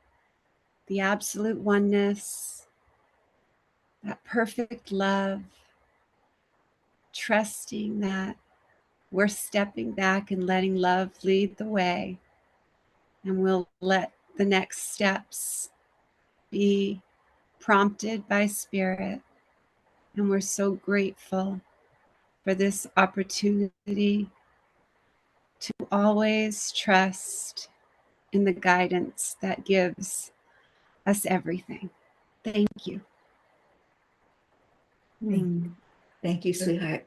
the absolute oneness, that perfect love, trusting that we're stepping back and letting love lead the way. And we'll let the next steps be prompted by Spirit. And we're so grateful for this opportunity to always trust in the guidance that gives us everything. Thank you. Thank you, sweetheart.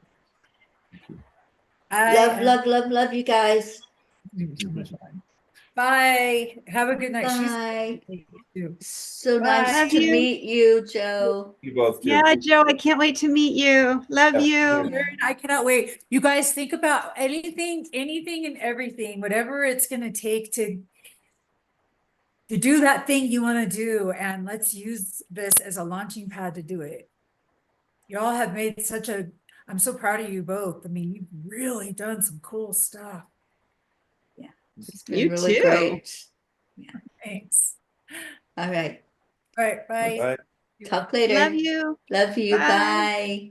I Love, am- love, love, love you guys. Bye. Have a good night. Bye. She's So Bye. nice Love to you. meet you, Joe. You both do. Yeah, Joe, I can't wait to meet you. Love Yeah. you. I cannot wait. You guys think about anything and everything, whatever it's gonna take to do that thing you want to do, and let's use this as a launching pad to do it. You all have made I'm so proud of you both. I mean, you've really done some cool stuff. It's been You really too. great. Thanks. All right. All right, bye. Bye. Talk later. Love you. Love you. Bye. Bye.